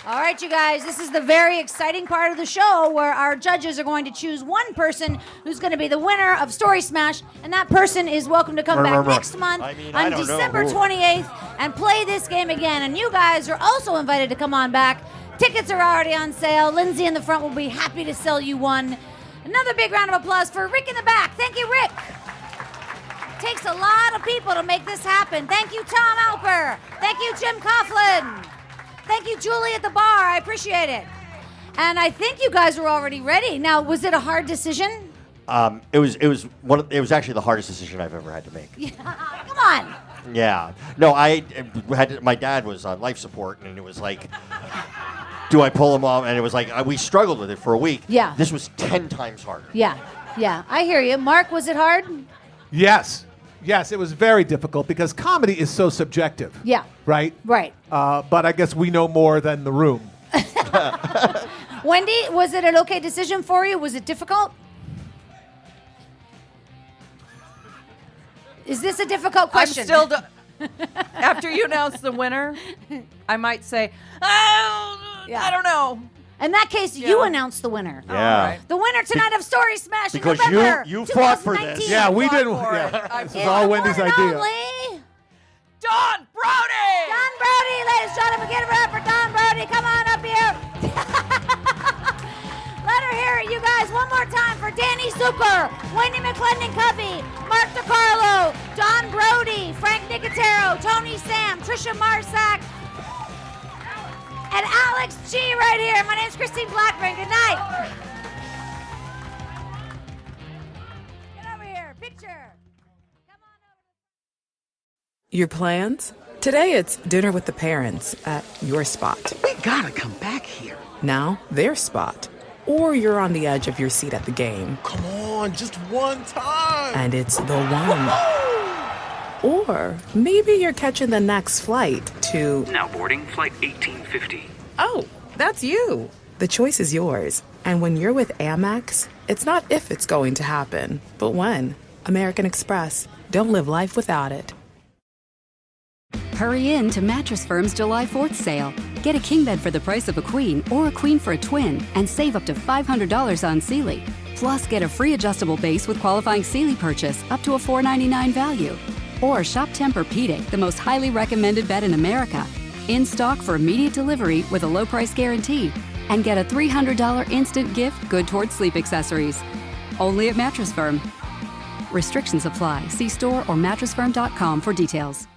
All right, you guys, this is the very exciting part of the show where our judges are going to choose one person who's going to be the winner of Story Smash, and that person is welcome to come back next month on December 28th and play this game again. And you guys are also invited to come on back. Tickets are already on sale. Lindsay in the front will be happy to sell you one. Another big round of applause for Rick in the back. Thank you, Rick. Takes a lot of people to make this happen. Thank you, Tom Alper. Thank you, Jim Coughlin. Thank you, Julie at the bar. I appreciate it. And I think you guys were already ready. Now, was it a hard decision? It was actually the hardest decision I've ever had to make. Yeah. Come on. Yeah. No, my dad was on life support, and it was like, do I pull him off? And it was like, we struggled with it for a week. Yeah. This was 10 times harder. Yeah. I hear you. Mark, was it hard? Yes, it was very difficult because comedy is so subjective. Yeah. Right? Right. But I guess we know more than the room. Wendy, was it an okay decision for you? Was it difficult? Is this a difficult question? I'm still. After you announce the winner, I might say, I don't know. In that case, you announce the winner. Yeah. The winner tonight of Story Smash in Because November you fought for this. 2019. Yeah, we didn't. for it. Yeah, I this fought is all The Wendy's one and idea. only Dawn Brody! Dawn Brody, ladies and gentlemen, give it up for Dawn Brody. Come on up here. Let her hear it, you guys, one more time for Danny Zuker, Wendi McLendon-Covey, Mark DeCarlo, Dawn Brody, Frank Nicotero, Tony Sam, Tricia Marsac, and Alex G right here. My name's Christine Blackburn. Good night. Get over here. Picture. Come on over. Your plans? Today it's dinner with the parents at your spot. We gotta come back here. Now, their spot. Or you're on the edge of your seat at the game. Come on, just one time. And it's the one. Or maybe you're catching the next flight to... Now boarding flight 1850. Oh, that's you. The choice is yours. And when you're with Amex, it's not if it's going to happen, but when. American Express. Don't live life without it. Hurry in to Mattress Firm's July 4th sale. Get a king bed for the price of a queen or a queen for a twin and save up to $500 on Sealy. Plus, get a free adjustable base with qualifying Sealy purchase up to a $499 value. Or shop Tempur-Pedic, the most highly recommended bed in America. In stock for immediate delivery with a low price guarantee. And get a $300 instant gift good towards sleep accessories. Only at Mattress Firm. Restrictions apply. See store or mattressfirm.com for details.